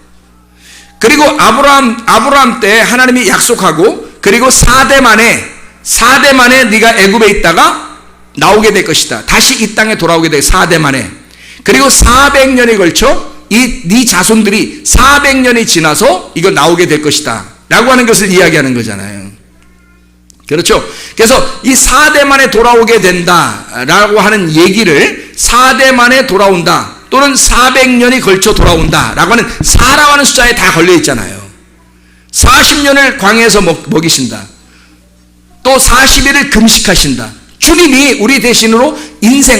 그리고 아브라함 때 하나님이 약속하고, 그리고 4대 만에 네가 애굽에 있다가 나오게 될 것이다, 다시 이 땅에 돌아오게 돼. 4대 만에. 그리고 400년에 걸쳐 네 자손들이 400년이 지나서 이거 나오게 될 것이다 라고 하는 것을 이야기하는 거잖아요. 그렇죠? 그래서 이 4대 만에 돌아오게 된다라고 하는 얘기를 4대 만에 돌아온다, 또는 400년이 걸쳐 돌아온다라고 하는 4라고 하는 숫자에 다 걸려 있잖아요. 40년을 광야에서 먹이신다, 또 40일을 금식하신다. 주님이 우리 대신으로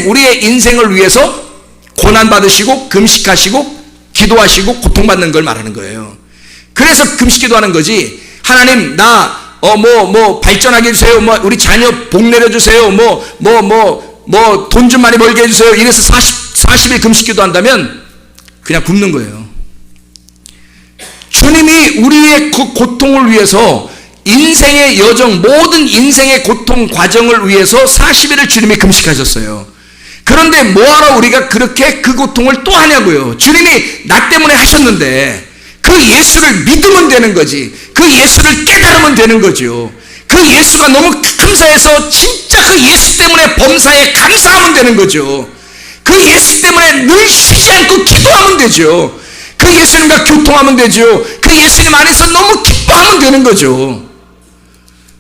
우리의 인생을 위해서 고난받으시고 금식하시고 기도하시고 고통받는 걸 말하는 거예요. 그래서 금식기도하는 거지, 하나님 나 발전하게 해주세요, 우리 자녀 복 내려주세요, 돈 좀 많이 벌게 해주세요, 이래서 40일 금식기도 한다면 그냥 굶는 거예요. 주님이 우리의 그 고통을 위해서, 인생의 여정, 모든 인생의 고통 과정을 위해서 40일을 주님이 금식하셨어요. 그런데 뭐하러 우리가 그렇게 그 고통을 또 하냐고요. 주님이 나 때문에 하셨는데 그 예수를 믿으면 되는 거지, 그 예수를 깨달으면 되는 거죠. 그 예수가 너무 감사해서 진짜 그 예수 때문에 범사에 감사하면 되는 거죠. 그 예수 때문에 늘 쉬지 않고 기도하면 되죠. 그 예수님과 교통하면 되죠. 그 예수님 안에서 너무 기뻐하면 되는 거죠.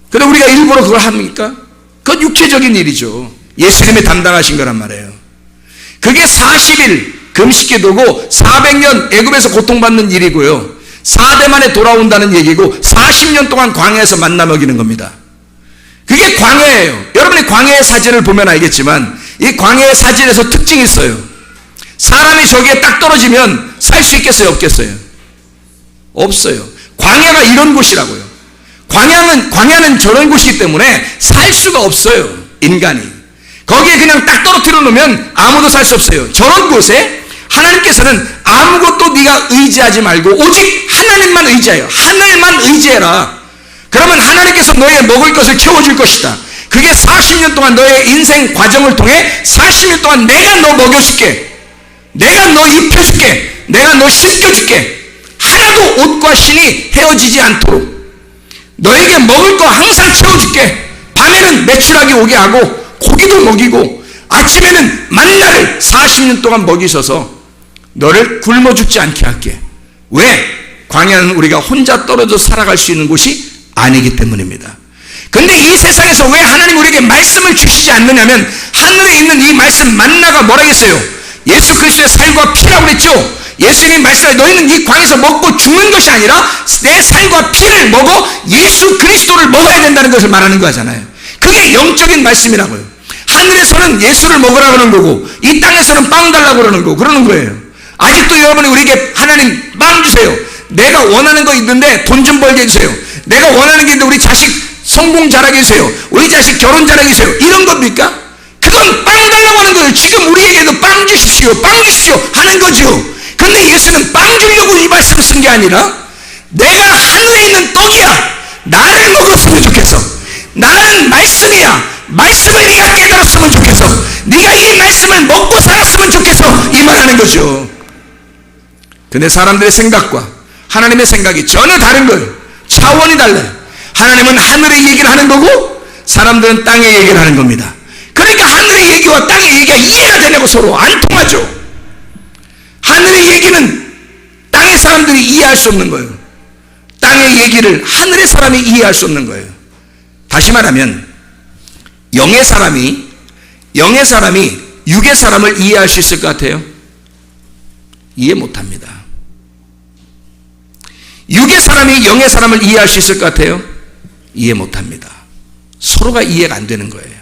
그런데 우리가 일부러 그걸 합니까? 그건 육체적인 일이죠. 예수님이 담당하신 거란 말이에요. 그게 40일 금식기도고 400년 애굽에서 고통받는 일이고요, 4대 만에 돌아온다는 얘기고 40년 동안 광야에서 만나 먹이는 겁니다. 그게 광야예요. 여러분이 광야의 사진을 보면 알겠지만 이 광야의 사진에서 특징이 있어요. 사람이 저기에 딱 떨어지면 살 수 있겠어요, 없겠어요? 없어요. 광야가 이런 곳이라고요. 광야는 저런 곳이기 때문에 살 수가 없어요, 인간이. 거기에 그냥 딱 떨어뜨려 놓으면 아무도 살 수 없어요. 저런 곳에 하나님께서는 아무것도 네가 의지하지 말고 오직 하나님만 의지해요. 하늘만 의지해라. 그러면 하나님께서 너의 먹을 것을 채워줄 것이다. 그게 40년 동안 너의 인생 과정을 통해 40년 동안 내가 너 먹여줄게, 내가 너 입혀줄게, 내가 너 씻겨줄게. 하나도 옷과 신이 헤어지지 않도록 너에게 먹을 거 항상 채워줄게. 밤에는 메추라기 오게 하고 고기도 먹이고 아침에는 만나를 40년 동안 먹이셔서 너를 굶어 죽지 않게 할게. 왜? 광야는 우리가 혼자 떨어져 살아갈 수 있는 곳이 아니기 때문입니다. 근데 이 세상에서 왜 하나님 우리에게 말씀을 주시지 않느냐면, 하늘에 있는 이 말씀 만나가 뭐라겠어요? 예수 그리스도의 살과 피라고 그랬죠. 예수님이 말씀하신 너희는 이 광야에서 먹고 죽는 것이 아니라 내 살과 피를 먹어 예수 그리스도를 먹어야 된다는 것을 말하는 거잖아요. 그게 영적인 말씀이라고요. 하늘에서는 예수를 먹으라 그러는 거고 이 땅에서는 빵 달라고 그러는 거예요. 아직도 여러분이 우리에게 하나님 빵 주세요. 내가 원하는 거 있는데 돈 좀 벌게 해주세요. 내가 원하는 게 있는데 우리 자식 성공 잘하게 해주세요. 우리 자식 결혼 잘하게 해주세요. 이런 겁니까? 그건 빵 달라고 하는 거예요. 지금 우리에게도 빵 주십시오. 빵 주십시오 하는 거죠. 근데 예수는 빵 주려고 이 말씀을 쓴 게 아니라 내가 하늘에 있는 떡이야. 나를 먹었으면 좋겠어. 나는 말씀이야. 말씀을 네가 깨달았으면 좋겠어. 네가 이 말씀을 먹고 살았으면 좋겠어. 이 말하는 거죠. 근데 사람들의 생각과 하나님의 생각이 전혀 다른 거예요. 차원이 달라요. 하나님은 하늘의 얘기를 하는 거고 사람들은 땅의 얘기를 하는 겁니다. 그러니까 하늘의 얘기와 땅의 얘기가 이해가 되냐고 서로 안 통하죠. 하늘의 얘기는 땅의 사람들이 이해할 수 없는 거예요. 땅의 얘기를 하늘의 사람이 이해할 수 없는 거예요. 다시 말하면 영의 사람이 육의 사람을 이해할 수 있을 것 같아요? 이해 못합니다. 육의 사람이 영의 사람을 이해할 수 있을 것 같아요? 이해 못합니다. 서로가 이해가 안 되는 거예요.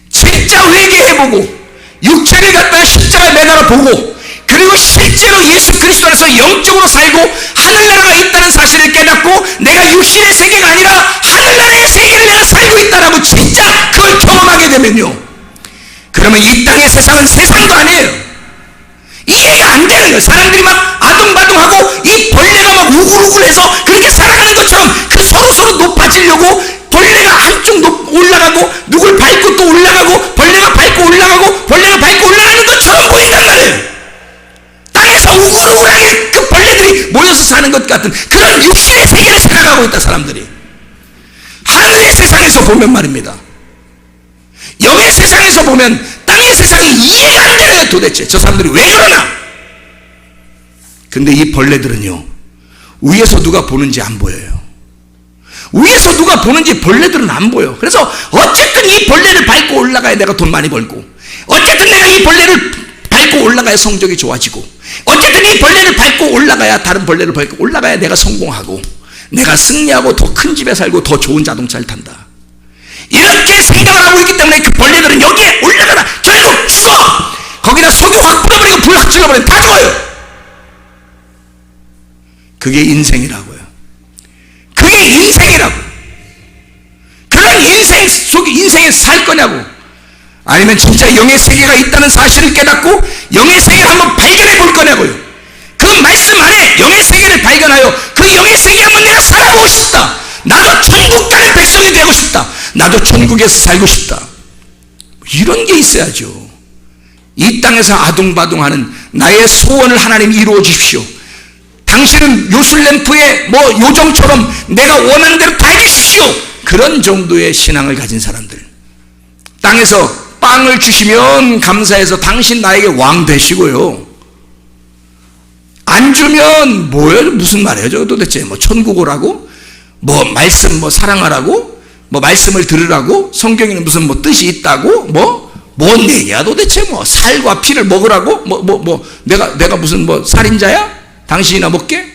진짜 회개해보고 육체를 갖다가 십자가에 매달아 보고 그리고 실제로 예수 그리스도 안에서 영적으로 살고 하늘나라가 있다는 사실을 깨닫고 내가 육신의 세계가 아니라 하늘나라의 세계를 내가 살고 있다라고 진짜 그걸 경험하게 되면요, 그러면 이 땅의 세상은 세상도 아니에요. 이해가 안 되는 거예요. 사람들이 막 아둥바둥하고 이 벌레가 막 우글우글해서 그렇게 살아가는 것처럼 그 서로 높아지려고 벌레가 한쪽 올라가고 누굴 밟고 또 올라가고 벌레가 밟고 올라가고 벌레가 밟고 올라가는 것처럼 보인단 말이에요. 땅에서 우글우글하게 그 벌레들이 모여서 사는 것 같은 그런 육신의 세계를 살아가고 있다. 사람들이 하늘의 세상에서 보면 말입니다, 영의 세상에서 보면 땅의 세상이 이해가 안 되는 거예요. 도대체 저 사람들이 왜 그러나. 근데 이 벌레들은요, 위에서 누가 보는지 안 보여요. 위에서 누가 보는지 벌레들은 안 보여. 그래서 어쨌든 이 벌레를 밟고 올라가야 내가 돈 많이 벌고, 어쨌든 내가 이 벌레를 밟고 올라가야 성적이 좋아지고, 어쨌든 이 벌레를 밟고 올라가야 다른 벌레를 밟고 올라가야 내가 성공하고 내가 승리하고 더 큰 집에 살고 더 좋은 자동차를 탄다. 이렇게 생각을 하고 있기 때문에 그 벌레들은 여기에 올라가다 결국 죽어. 거기다 석유 확 뿌려버리고 불 확 질러버리면 다 죽어요. 그게 인생이라고요. 그게 인생이라고. 그런 인생 속에 인생에 살 거냐고. 아니면 진짜 영의 세계가 있다는 사실을 깨닫고 영의 세계를 한번 발견해 볼 거냐고요. 그 말씀 안에 영의 세계를 발견하여 그 영의 세계에 한번 내가 살아보고 싶다. 나도 천국 가는 백성이 되고 싶다. 나도 천국에서 살고 싶다. 이런 게 있어야죠. 이 땅에서 아둥바둥하는 나의 소원을 하나님 이루어 주십시오. 당신은 요술램프의 요정처럼 내가 원하는 대로 다 해주십시오. 그런 정도의 신앙을 가진 사람들, 땅에서 빵을 주시면 감사해서 당신 나에게 왕 되시고요, 안 주면 뭐예요? 무슨 말이에요? 저 도대체 천국 오라고? 말씀 사랑하라고? 말씀을 들으라고? 성경에는 무슨 뜻이 있다고? 뭔 얘기야 도대체? 살과 피를 먹으라고? 내가 무슨 살인자야? 당신이나 먹게?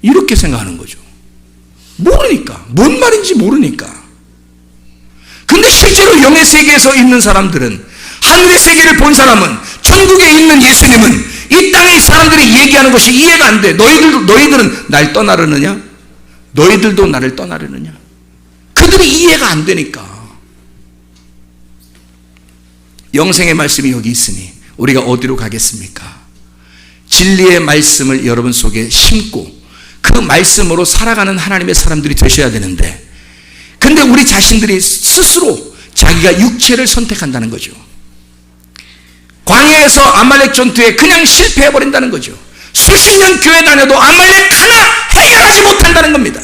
이렇게 생각하는 거죠. 모르니까. 뭔 말인지 모르니까. 근데 실제로 영의 세계에서 있는 사람들은, 하늘의 세계를 본 사람은, 천국에 있는 예수님은 이 땅의 사람들이 얘기하는 것이 이해가 안 돼. 너희들은 날 떠나려느냐? 너희들도 나를 떠나려느냐? 그들이 이해가 안 되니까. 영생의 말씀이 여기 있으니 우리가 어디로 가겠습니까? 진리의 말씀을 여러분 속에 심고 그 말씀으로 살아가는 하나님의 사람들이 되셔야 되는데, 근데 우리 자신들이 스스로 자기가 육체를 선택한다는 거죠. 광야에서 아말렉 전투에 그냥 실패해버린다는 거죠. 수십 년 교회 다녀도 아말렉 하나 해결하지 못한다는 겁니다.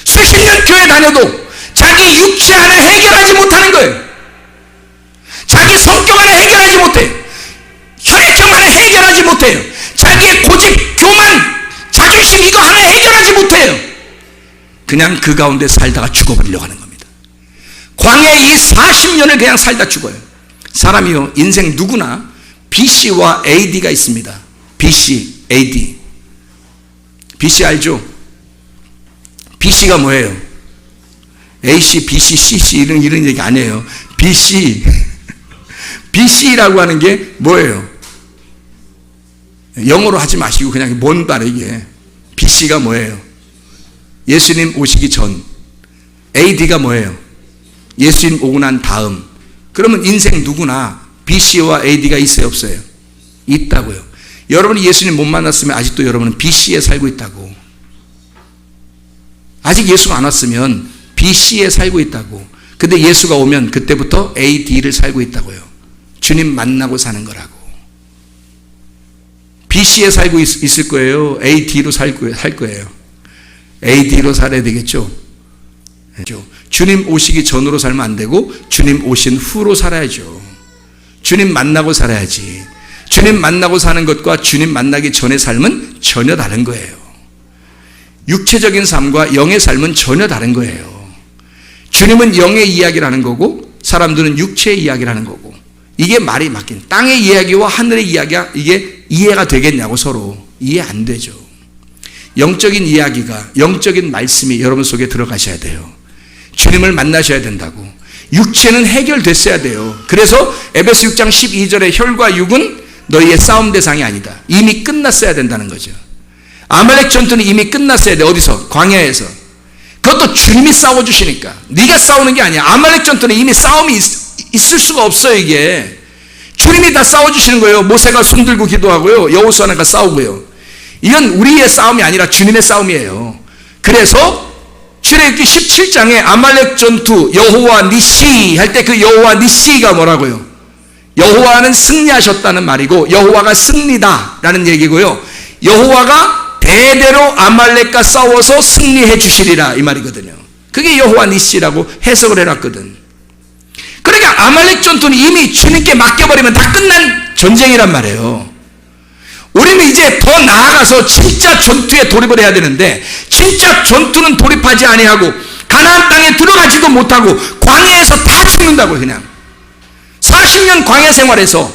수십 년 교회 다녀도 자기 육체 하나 해결하지 못하는 거예요. 자기 성격 하나 해결하지 못해요. 혈액형 하나 해결하지 못해요. 자기의 고집, 교만, 자존심 이거 하나 해결하지 못해요. 그냥 그 가운데 살다가 죽어버리려고 하는 겁니다. 광야에 이 40년을 그냥 살다 죽어요. 사람이요, 인생 누구나 BC와 AD가 있습니다. BC, AD. BC 알죠? BC가 뭐예요? AC, BC, CC 이런 얘기 아니에요. BC. BC라고 하는 게 뭐예요? 영어로 하지 마시고 그냥 뭔 말이야 이게. BC가 뭐예요? 예수님 오시기 전. AD가 뭐예요? 예수님 오고 난 다음. 그러면 인생 누구나 BC와 AD가 있어요 없어요? 있다고요. 여러분이 예수님 못 만났으면 아직도 여러분은 BC에 살고 있다고. 아직 예수가 안 왔으면 BC에 살고 있다고. 근데 예수가 오면 그때부터 AD를 살고 있다고요. 주님 만나고 사는 거라고. BC에 살고 있을 거예요? AD로 살 거예요? AD로 살아야 되겠죠? 주님 오시기 전으로 살면 안 되고 주님 오신 후로 살아야죠. 주님 만나고 살아야지. 주님 만나고 사는 것과 주님 만나기 전의 삶은 전혀 다른 거예요. 육체적인 삶과 영의 삶은 전혀 다른 거예요. 주님은 영의 이야기를 하는 거고 사람들은 육체의 이야기를 하는 거고, 이게 말이 맞긴. 땅의 이야기와 하늘의 이야기가 이게 이해가 되겠냐고. 서로 이해 안 되죠. 영적인 이야기가, 영적인 말씀이 여러분 속에 들어가셔야 돼요. 주님을 만나셔야 된다고. 육체는 해결됐어야 돼요. 그래서 에베소 6장 12절에 혈과 육은 너희의 싸움 대상이 아니다. 이미 끝났어야 된다는 거죠. 아말렉 전투는 이미 끝났어야 돼. 어디서? 광야에서. 그것도 주님이 싸워주시니까. 네가 싸우는 게 아니야. 아말렉 전투는 이미 싸움이 있을 수가 없어요. 이게 주님이 다 싸워주시는 거예요. 모세가 손 들고 기도하고요, 여호수아가 싸우고요. 이건 우리의 싸움이 아니라 주님의 싸움이에요. 그래서 출애굽기 17장에 아말렉 전투 여호와 니시 할 때 그 여호와 니시가 뭐라고요? 여호와는 승리하셨다는 말이고 여호와가 승리다라는 얘기고요. 여호와가 대대로 아말렉과 싸워서 승리해 주시리라 이 말이거든요. 그게 여호와 니시라고 해석을 해놨거든. 그러니까 아말렉 전투는 이미 주님께 맡겨버리면 다 끝난 전쟁이란 말이에요. 우리는 이제 더 나아가서 진짜 전투에 돌입을 해야 되는데, 진짜 전투는 돌입하지 아니하고 가나안 땅에 들어가지도 못하고 광야에서 다 죽는다고. 그냥 40년 광야 생활에서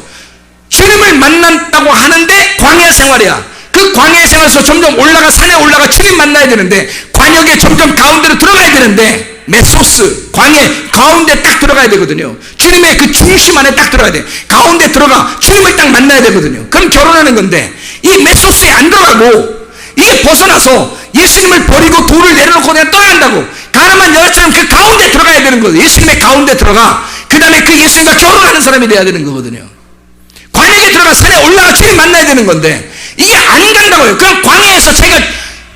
주님을 만났다고 하는데 광야 생활이야. 그 광야 생활에서 점점 올라가, 산에 올라가 주님 만나야 되는데, 관역에 점점 가운데로 들어가야 되는데, 메소스 광야 가운데 딱 들어가야 되거든요. 주님의 그 중심 안에 딱 들어가야 돼. 가운데 들어가 주님을 딱 만나야 되거든요. 그럼 결혼하는 건데 이 메소스에 안 들어가고 이게 벗어나서 예수님을 버리고 돌을 내려놓고 그냥 떠난다고. 가늠한 여자처럼 그 가운데 들어가야 되는 거예요. 예수님의 가운데 들어가. 그 다음에 그 예수님과 결혼하는 사람이 돼야 되는 거거든요. 광야에 들어가 산에 올라가 주님 만나야 되는 건데 이게 안 간다고요. 그럼 광야에서 자기가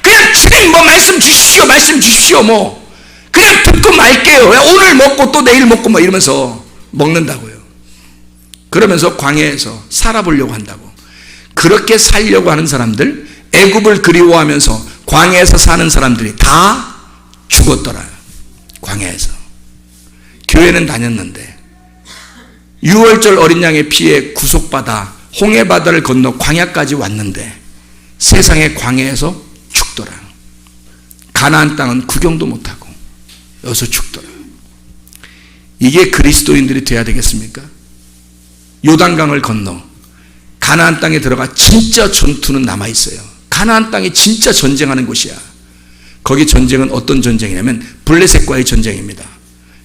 그냥 주님 뭐 말씀 주십시오 뭐 그냥 듣고 말게요. 오늘 먹고 또 내일 먹고 뭐 이러면서 먹는다고요. 그러면서 광야에서 살아보려고 한다고. 그렇게 살려고 하는 사람들, 애굽을 그리워하면서 광야에서 사는 사람들이 다 죽었더라. 광야에서. 교회는 다녔는데 6월절 어린 양의 피에 구속받아 홍해바다를 건너 광야까지 왔는데 세상의 광야에서 죽더라. 가나안 땅은 구경도 못하고 여기서 죽더라. 이게 그리스도인들이 돼야 되겠습니까? 요단강을 건너 가나안 땅에 들어가 진짜 전투는 남아있어요. 가나안 땅이 진짜 전쟁하는 곳이야. 거기 전쟁은 어떤 전쟁이냐면 블레셋과의 전쟁입니다.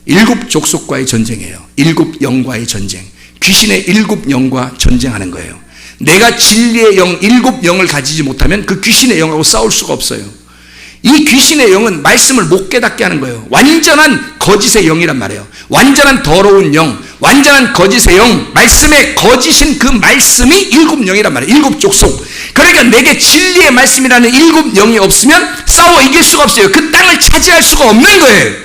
7 족속과의 전쟁이에요. 7 영과의 전쟁. 귀신의 7 영과 전쟁하는 거예요. 내가 진리의 영 7 영을 가지지 못하면 그 귀신의 영하고 싸울 수가 없어요. 이 귀신의 영은 말씀을 못 깨닫게 하는 거예요. 완전한 거짓의 영이란 말이에요. 완전한 더러운 영, 완전한 거짓의 영, 말씀의 거짓인 그 말씀이 7 영이란 말이에요. 7 족속. 그러니까 내게 진리의 말씀이라는 7 영이 없으면 싸워 이길 수가 없어요. 그 땅을 차지할 수가 없는 거예요.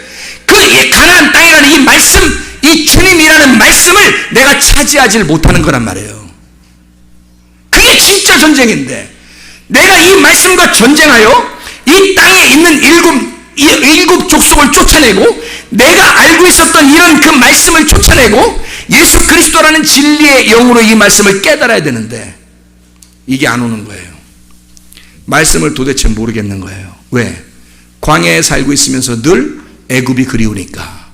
그 가나안 땅이라는 이 말씀, 이 주님이라는 말씀을 내가 차지하지를 못하는 거란 말이에요. 그게 진짜 전쟁인데 내가 이 말씀과 전쟁하여 이 땅에 있는 7 족속을 쫓아내고 내가 알고 있었던 이런 그 말씀을 쫓아내고 예수 그리스도라는 진리의 영으로 이 말씀을 깨달아야 되는데 이게 안 오는 거예요. 말씀을 도대체 모르겠는 거예요. 왜? 광야에 살고 있으면서 늘 애굽이 그리우니까.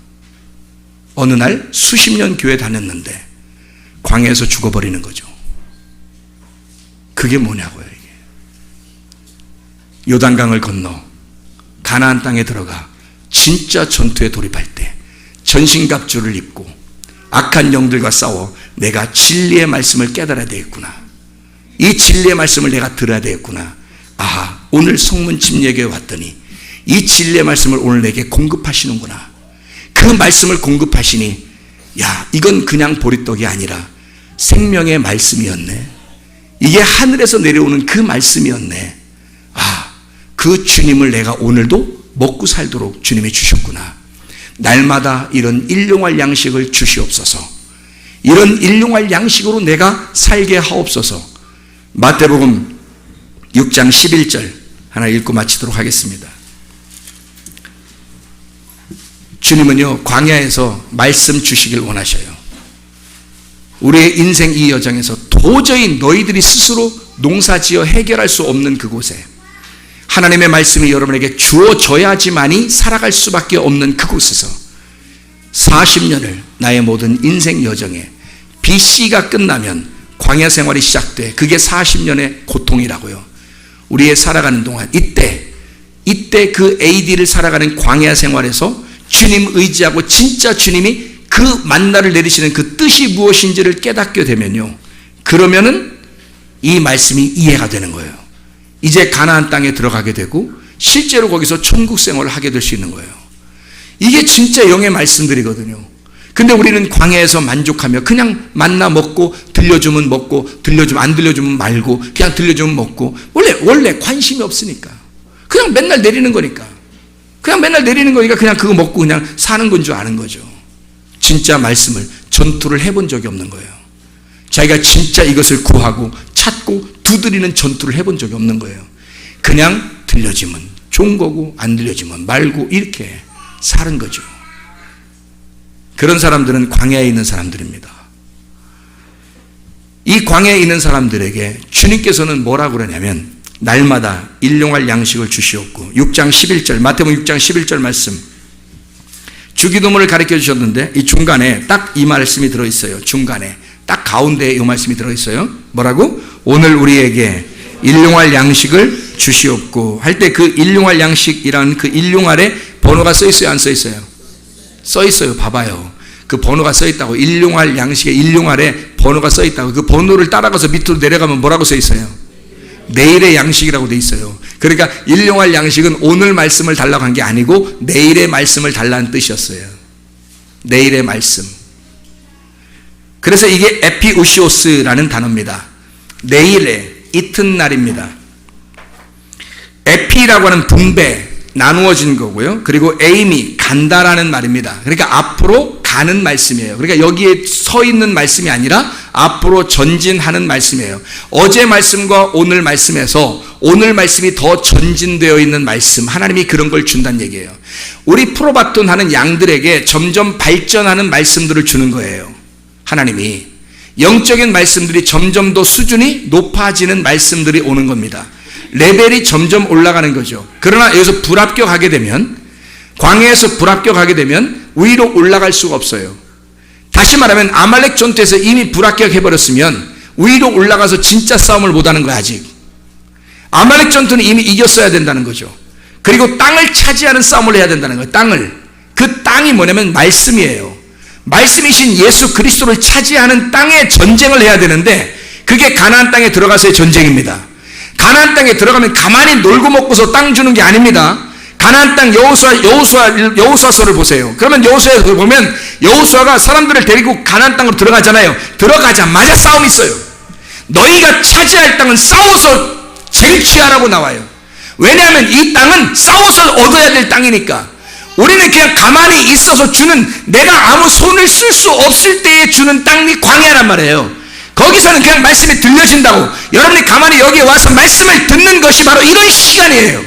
어느 날 수십 년 교회 다녔는데 광야에서 죽어버리는 거죠. 그게 뭐냐고요. 이게 요단강을 건너 가나안 땅에 들어가 진짜 전투에 돌입할 때 전신갑주를 입고 악한 영들과 싸워 내가 진리의 말씀을 깨달아야 되겠구나. 이 진리의 말씀을 내가 들어야 되겠구나. 아, 오늘 성문 집례교에 왔더니 이 진리의 말씀을 오늘 내게 공급하시는구나. 그 말씀을 공급하시니 야, 이건 그냥 보리떡이 아니라 생명의 말씀이었네. 이게 하늘에서 내려오는 그 말씀이었네. 아, 그 주님을 내가 오늘도 먹고 살도록 주님이 주셨구나. 날마다 이런 일용할 양식을 주시옵소서. 이런 일용할 양식으로 내가 살게 하옵소서. 마태복음 6장 11절 하나 읽고 마치도록 하겠습니다. 주님은요, 광야에서 말씀 주시길 원하셔요. 우리의 인생 이 여정에서 도저히 너희들이 스스로 농사지어 해결할 수 없는 그곳에 하나님의 말씀이 여러분에게 주어져야지만이 살아갈 수밖에 없는 그곳에서 40년을 나의 모든 인생 여정에 BC가 끝나면 광야 생활이 시작돼. 그게 40년의 고통이라고요. 우리의 살아가는 동안 이때 그 AD를 살아가는 광야 생활에서 주님 의지하고 진짜 주님이 그 만나를 내리시는 그 뜻이 무엇인지를 깨닫게 되면요, 그러면은 이 말씀이 이해가 되는 거예요. 이제 가나안 땅에 들어가게 되고 실제로 거기서 천국 생활을 하게 될 수 있는 거예요. 이게 진짜 영의 말씀들이거든요. 근데 우리는 광야에서 만족하며 그냥 만나 먹고 들려주면 먹고 들려주면 안 들려주면 말고 그냥 들려주면 먹고 원래 관심이 없으니까 그냥 맨날 내리는 거니까 그냥 그거 먹고 그냥 사는 건 줄 아는 거죠. 진짜 말씀을 전투를 해본 적이 없는 거예요. 자기가 진짜 이것을 구하고 찾고 두드리는 전투를 해본 적이 없는 거예요. 그냥 들려지면 좋은 거고 안 들려지면 말고 이렇게 사는 거죠. 그런 사람들은 광야에 있는 사람들입니다. 이 광야에 있는 사람들에게 주님께서는 뭐라고 그러냐면 날마다 일용할 양식을 주시옵고 6장 11절 마태복음 6장 11절 말씀 주기도문을 가르쳐 주셨는데 이 중간에 딱 이 말씀이 들어있어요. 중간에 딱 가운데에 이 말씀이 들어있어요. 뭐라고? 오늘 우리에게 일용할 양식을 주시옵고 할 때 그 일용할 양식이라는 그 일용할에 번호가 써 있어요? 안 써 있어요? 써 있어요. 봐봐요. 그 번호가 써 있다고. 일용할 양식에 일용할에 번호가 써 있다고. 그 번호를 따라가서 밑으로 내려가면 뭐라고 써 있어요? 내일의 양식이라고 돼 있어요. 그러니까 일용할 양식은 오늘 말씀을 달라고 한 게 아니고 내일의 말씀을 달라는 뜻이었어요. 내일의 말씀. 그래서 이게 에피우시오스라는 단어입니다. 내일의 이튿날입니다. 에피라고 하는 분배, 나누어진 거고요. 그리고 에임이 간다라는 말입니다. 그러니까 앞으로 가는 말씀이에요. 그러니까 여기에 서 있는 말씀이 아니라 앞으로 전진하는 말씀이에요. 어제 말씀과 오늘 말씀에서 오늘 말씀이 더 전진되어 있는 말씀, 하나님이 그런 걸 준다는 얘기예요. 우리 프로바톤 하는 양들에게 점점 발전하는 말씀들을 주는 거예요. 하나님이 영적인 말씀들이 점점 더 수준이 높아지는 말씀들이 오는 겁니다. 레벨이 점점 올라가는 거죠. 그러나 여기서 불합격하게 되면, 광야에서 불합격하게 되면 위로 올라갈 수가 없어요. 다시 말하면 아말렉 전투에서 이미 불합격해버렸으면 위로 올라가서 진짜 싸움을 못하는 거야. 아직 아말렉 전투는 이미 이겼어야 된다는 거죠. 그리고 땅을 차지하는 싸움을 해야 된다는 거예요. 그 땅이 뭐냐면 말씀이에요. 말씀이신 예수 그리스도를 차지하는 땅의 전쟁을 해야 되는데 그게 가나안 땅에 들어가서의 전쟁입니다. 가나안 땅에 들어가면 가만히 놀고 먹고서 땅 주는 게 아닙니다. 가나안 땅 여호수아서를 보세요. 그러면 여호수아에 보면 여호수아가 사람들을 데리고 가나안 땅으로 들어가잖아요. 들어가자마자 싸움이 있어요. 너희가 차지할 땅은 싸워서 쟁취하라고 나와요. 왜냐하면 이 땅은 싸워서 얻어야 될 땅이니까. 우리는 그냥 가만히 있어서 주는, 내가 아무 손을 쓸 수 없을 때에 주는 땅이 광야란 말이에요. 거기서는 그냥 말씀이 들려진다고. 여러분이 가만히 여기에 와서 말씀을 듣는 것이 바로 이런 시간이에요.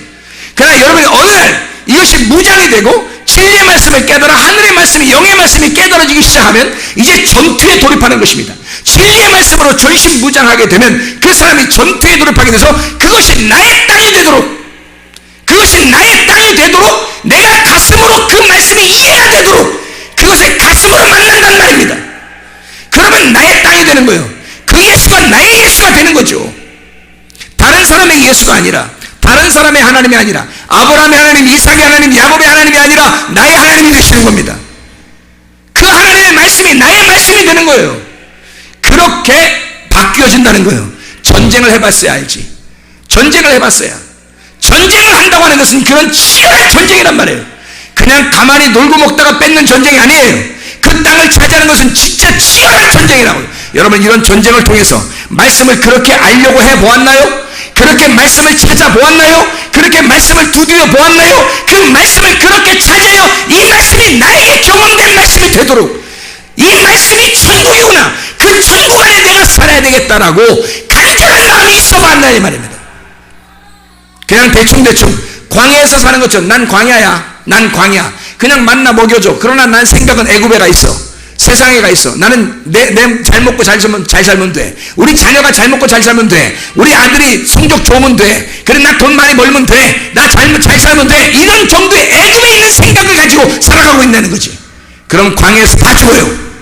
그러나 여러분이 어느 날 이것이 무장이 되고 진리의 말씀을 깨달아 하늘의 말씀이, 영의 말씀이 깨달아지기 시작하면 이제 전투에 돌입하는 것입니다. 진리의 말씀으로 전신무장하게 되면 그 사람이 전투에 돌입하게 돼서 그것이 나의 땅이 되도록, 내가 가슴으로 그 말씀이 이해가 되도록 그것을 가슴으로 만난단 말입니다. 그러면 나의 땅이 되는 거예요. 그 예수가 나의 예수가 되는 거죠. 다른 사람의 예수가 아니라, 다른 사람의 하나님이 아니라, 아브라함의 하나님, 이삭의 하나님, 야곱의 하나님이 아니라 나의 하나님이 되시는 겁니다. 그 하나님의 말씀이 나의 말씀이 되는 거예요. 그렇게 바뀌어진다는 거예요. 전쟁을 해봤어야 알지. 전쟁을 해봤어야. 전쟁을 한다고 하는 것은 그런 치열한 전쟁이란 말이에요. 그냥 가만히 놀고 먹다가 뺏는 전쟁이 아니에요. 그 땅을 차지하는 것은 진짜 치열한 전쟁이라고요. 여러분, 이런 전쟁을 통해서 말씀을 그렇게 알려고 해보았나요? 그렇게 말씀을 찾아보았나요? 그렇게 말씀을 두드려 보았나요? 그 말씀을 그렇게 찾아요. 이 말씀이 나에게 경험된 말씀이 되도록, 이 말씀이 천국이구나, 그 천국 안에 내가 살아야 되겠다라고 간절한 마음이 있어봤나 이 말입니다. 그냥 대충대충 광야에서 사는 것처럼 난 광야야, 난 광야, 그냥 만나 먹여줘. 그러나 난 생각은 애굽에 가 있어, 세상에 가 있어. 나는 내 잘 먹고 잘 살면 돼. 우리 자녀가 잘 먹고 잘 살면 돼. 우리 아들이 성적 좋으면 돼. 그래, 나 돈 많이 벌면 돼. 나 잘 살면 돼. 이런 정도의 애굽에 있는 생각을 가지고 살아가고 있다는 거지. 그럼 광야에서 다 죽어요.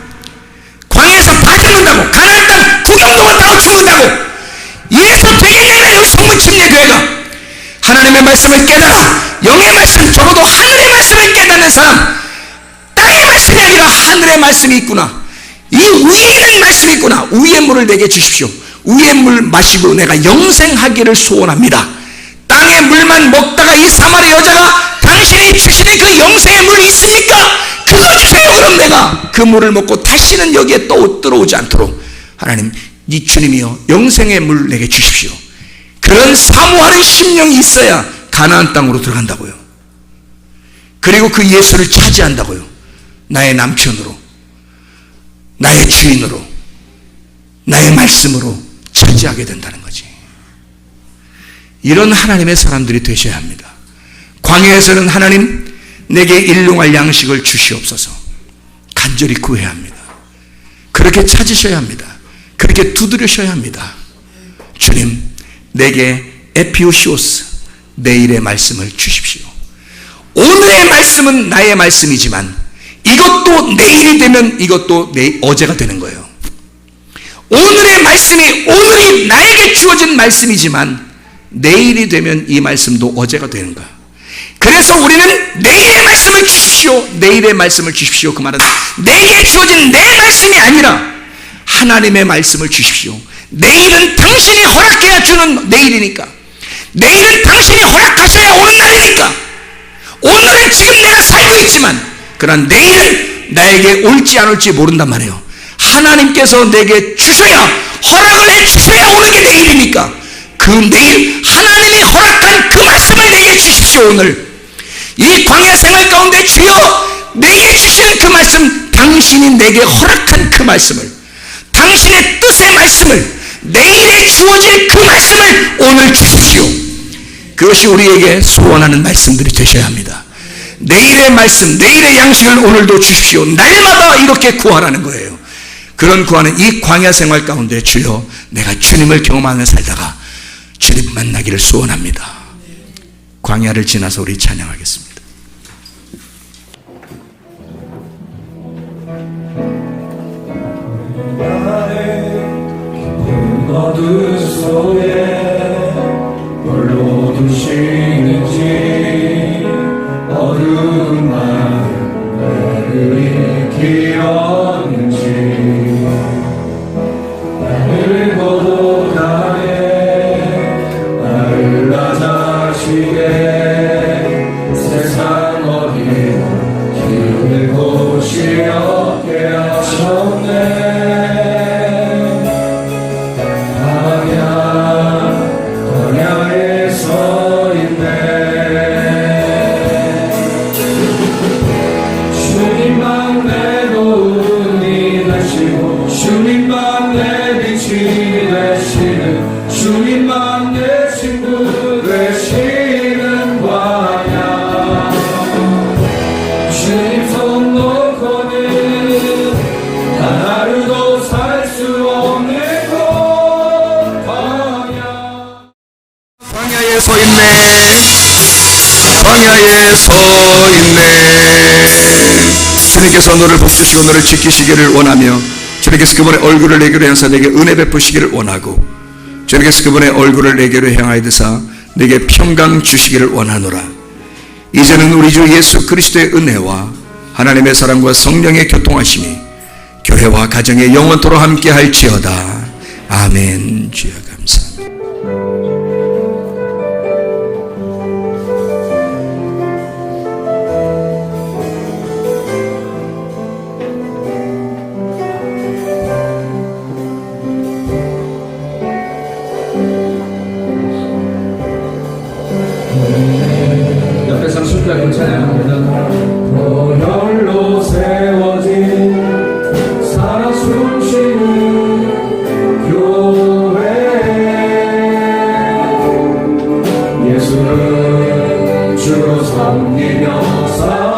광야에서 다 죽는다고. 가나안 땅 구경도 못하고 죽는다고. 이래서 되겠냐면 여기 성문 침례교회가 하나님의 말씀을 깨달아. 영의 말씀, 적어도 하늘의 말씀을 깨닫는 사람, 땅의 말씀이 아니라 하늘의 말씀이 있구나, 이 위에 있는 말씀이 있구나, 위의 물을 내게 주십시오. 위의 물 마시고 내가 영생하기를 소원합니다. 땅의 물만 먹다가 이 사마리 여자가 당신이 주시는 그 영생의 물이 있습니까? 그거 주세요. 그럼 내가 그 물을 먹고 다시는 여기에 또 들어오지 않도록 하나님, 네 주님이여 영생의 물 내게 주십시오. 그런 사모하는 심령이 있어야 가나안 땅으로 들어간다고요. 그리고 그 예수를 차지한다고요. 나의 남편으로, 나의 주인으로, 나의 말씀으로 차지하게 된다는 거지. 이런 하나님의 사람들이 되셔야 합니다. 광야에서는 하나님 내게 일용할 양식을 주시옵소서 간절히 구해야 합니다. 그렇게 찾으셔야 합니다. 그렇게 두드리셔야 합니다. 주님, 내게 에피오시오스, 내일의 말씀을 주십시오. 오늘의 말씀은 나의 말씀이지만 이것도 내일이 되면 이것도 어제가 되는 거예요. 오늘의 말씀이 오늘이 나에게 주어진 말씀이지만 내일이 되면 이 말씀도 어제가 되는 거야. 그래서 우리는 내일의 말씀을 주십시오, 내일의 말씀을 주십시오. 그 말은 내게 주어진 내 말씀이 아니라 하나님의 말씀을 주십시오. 내일은 당신이 허락해야 주는 내일이니까, 내일은 당신이 허락하셔야 오는 날이니까, 오늘은 지금 내가 살고 있지만 그러나 내일은 나에게 올지 안 올지 모른단 말이에요. 하나님께서 내게 주셔야, 허락을 해주셔야 오는 게 내일이니까 그 내일 하나님이 허락한 그 말씀을 내게 주십시오. 오늘 이 광야 생활 가운데 주여 내게 주시는 그 말씀, 당신이 내게 허락한 그 말씀을, 당신의 뜻의 말씀을, 내일에 주어질 그 말씀을 오늘 주십시오. 그것이 우리에게 소원하는 말씀들이 되셔야 합니다. 내일의 말씀, 내일의 양식을 오늘도 주십시오. 날마다 이렇게 구하라는 거예요. 그런 구하는 이 광야 생활 가운데 주여 내가 주님을 경험하며 살다가 주님 만나기를 소원합니다. 광야를 지나서 우리 찬양하겠습니다. 어둠 속에 홀로 두시는지, 어두운 마음 나를 일으키었는지, 나를 고독하게 나를 낮아지게 세상 어디도 기울일 곳이 없게 하셨네. 주님만 내 빛이 되시는, 주님만 내 친구 되시는 광야. 주님 손 놓고는 단 하루도 살 수 없는 곳 광야. 광야에 서 있네, 광야에 서 있네. 주님께서 너를 복주시고 너를 지키시기를 원하며, 주님께서 그분의 얼굴을 내게로 향하사 내게 은혜 베푸시기를 원하고, 주님께서 그분의 얼굴을 내게로 향하여드사 내게 평강 주시기를 원하노라. 이제는 우리 주 예수 그리스도의 은혜와 하나님의 사랑과 성령의 교통하심이 교회와 가정에 영원토록 함께 할지어다. 아멘. 주여 감사합니다. 옆에 상수가 괜찮아요. 보혈로 세워진 살아 숨쉬는 교회 예수를 주로 섬기며 살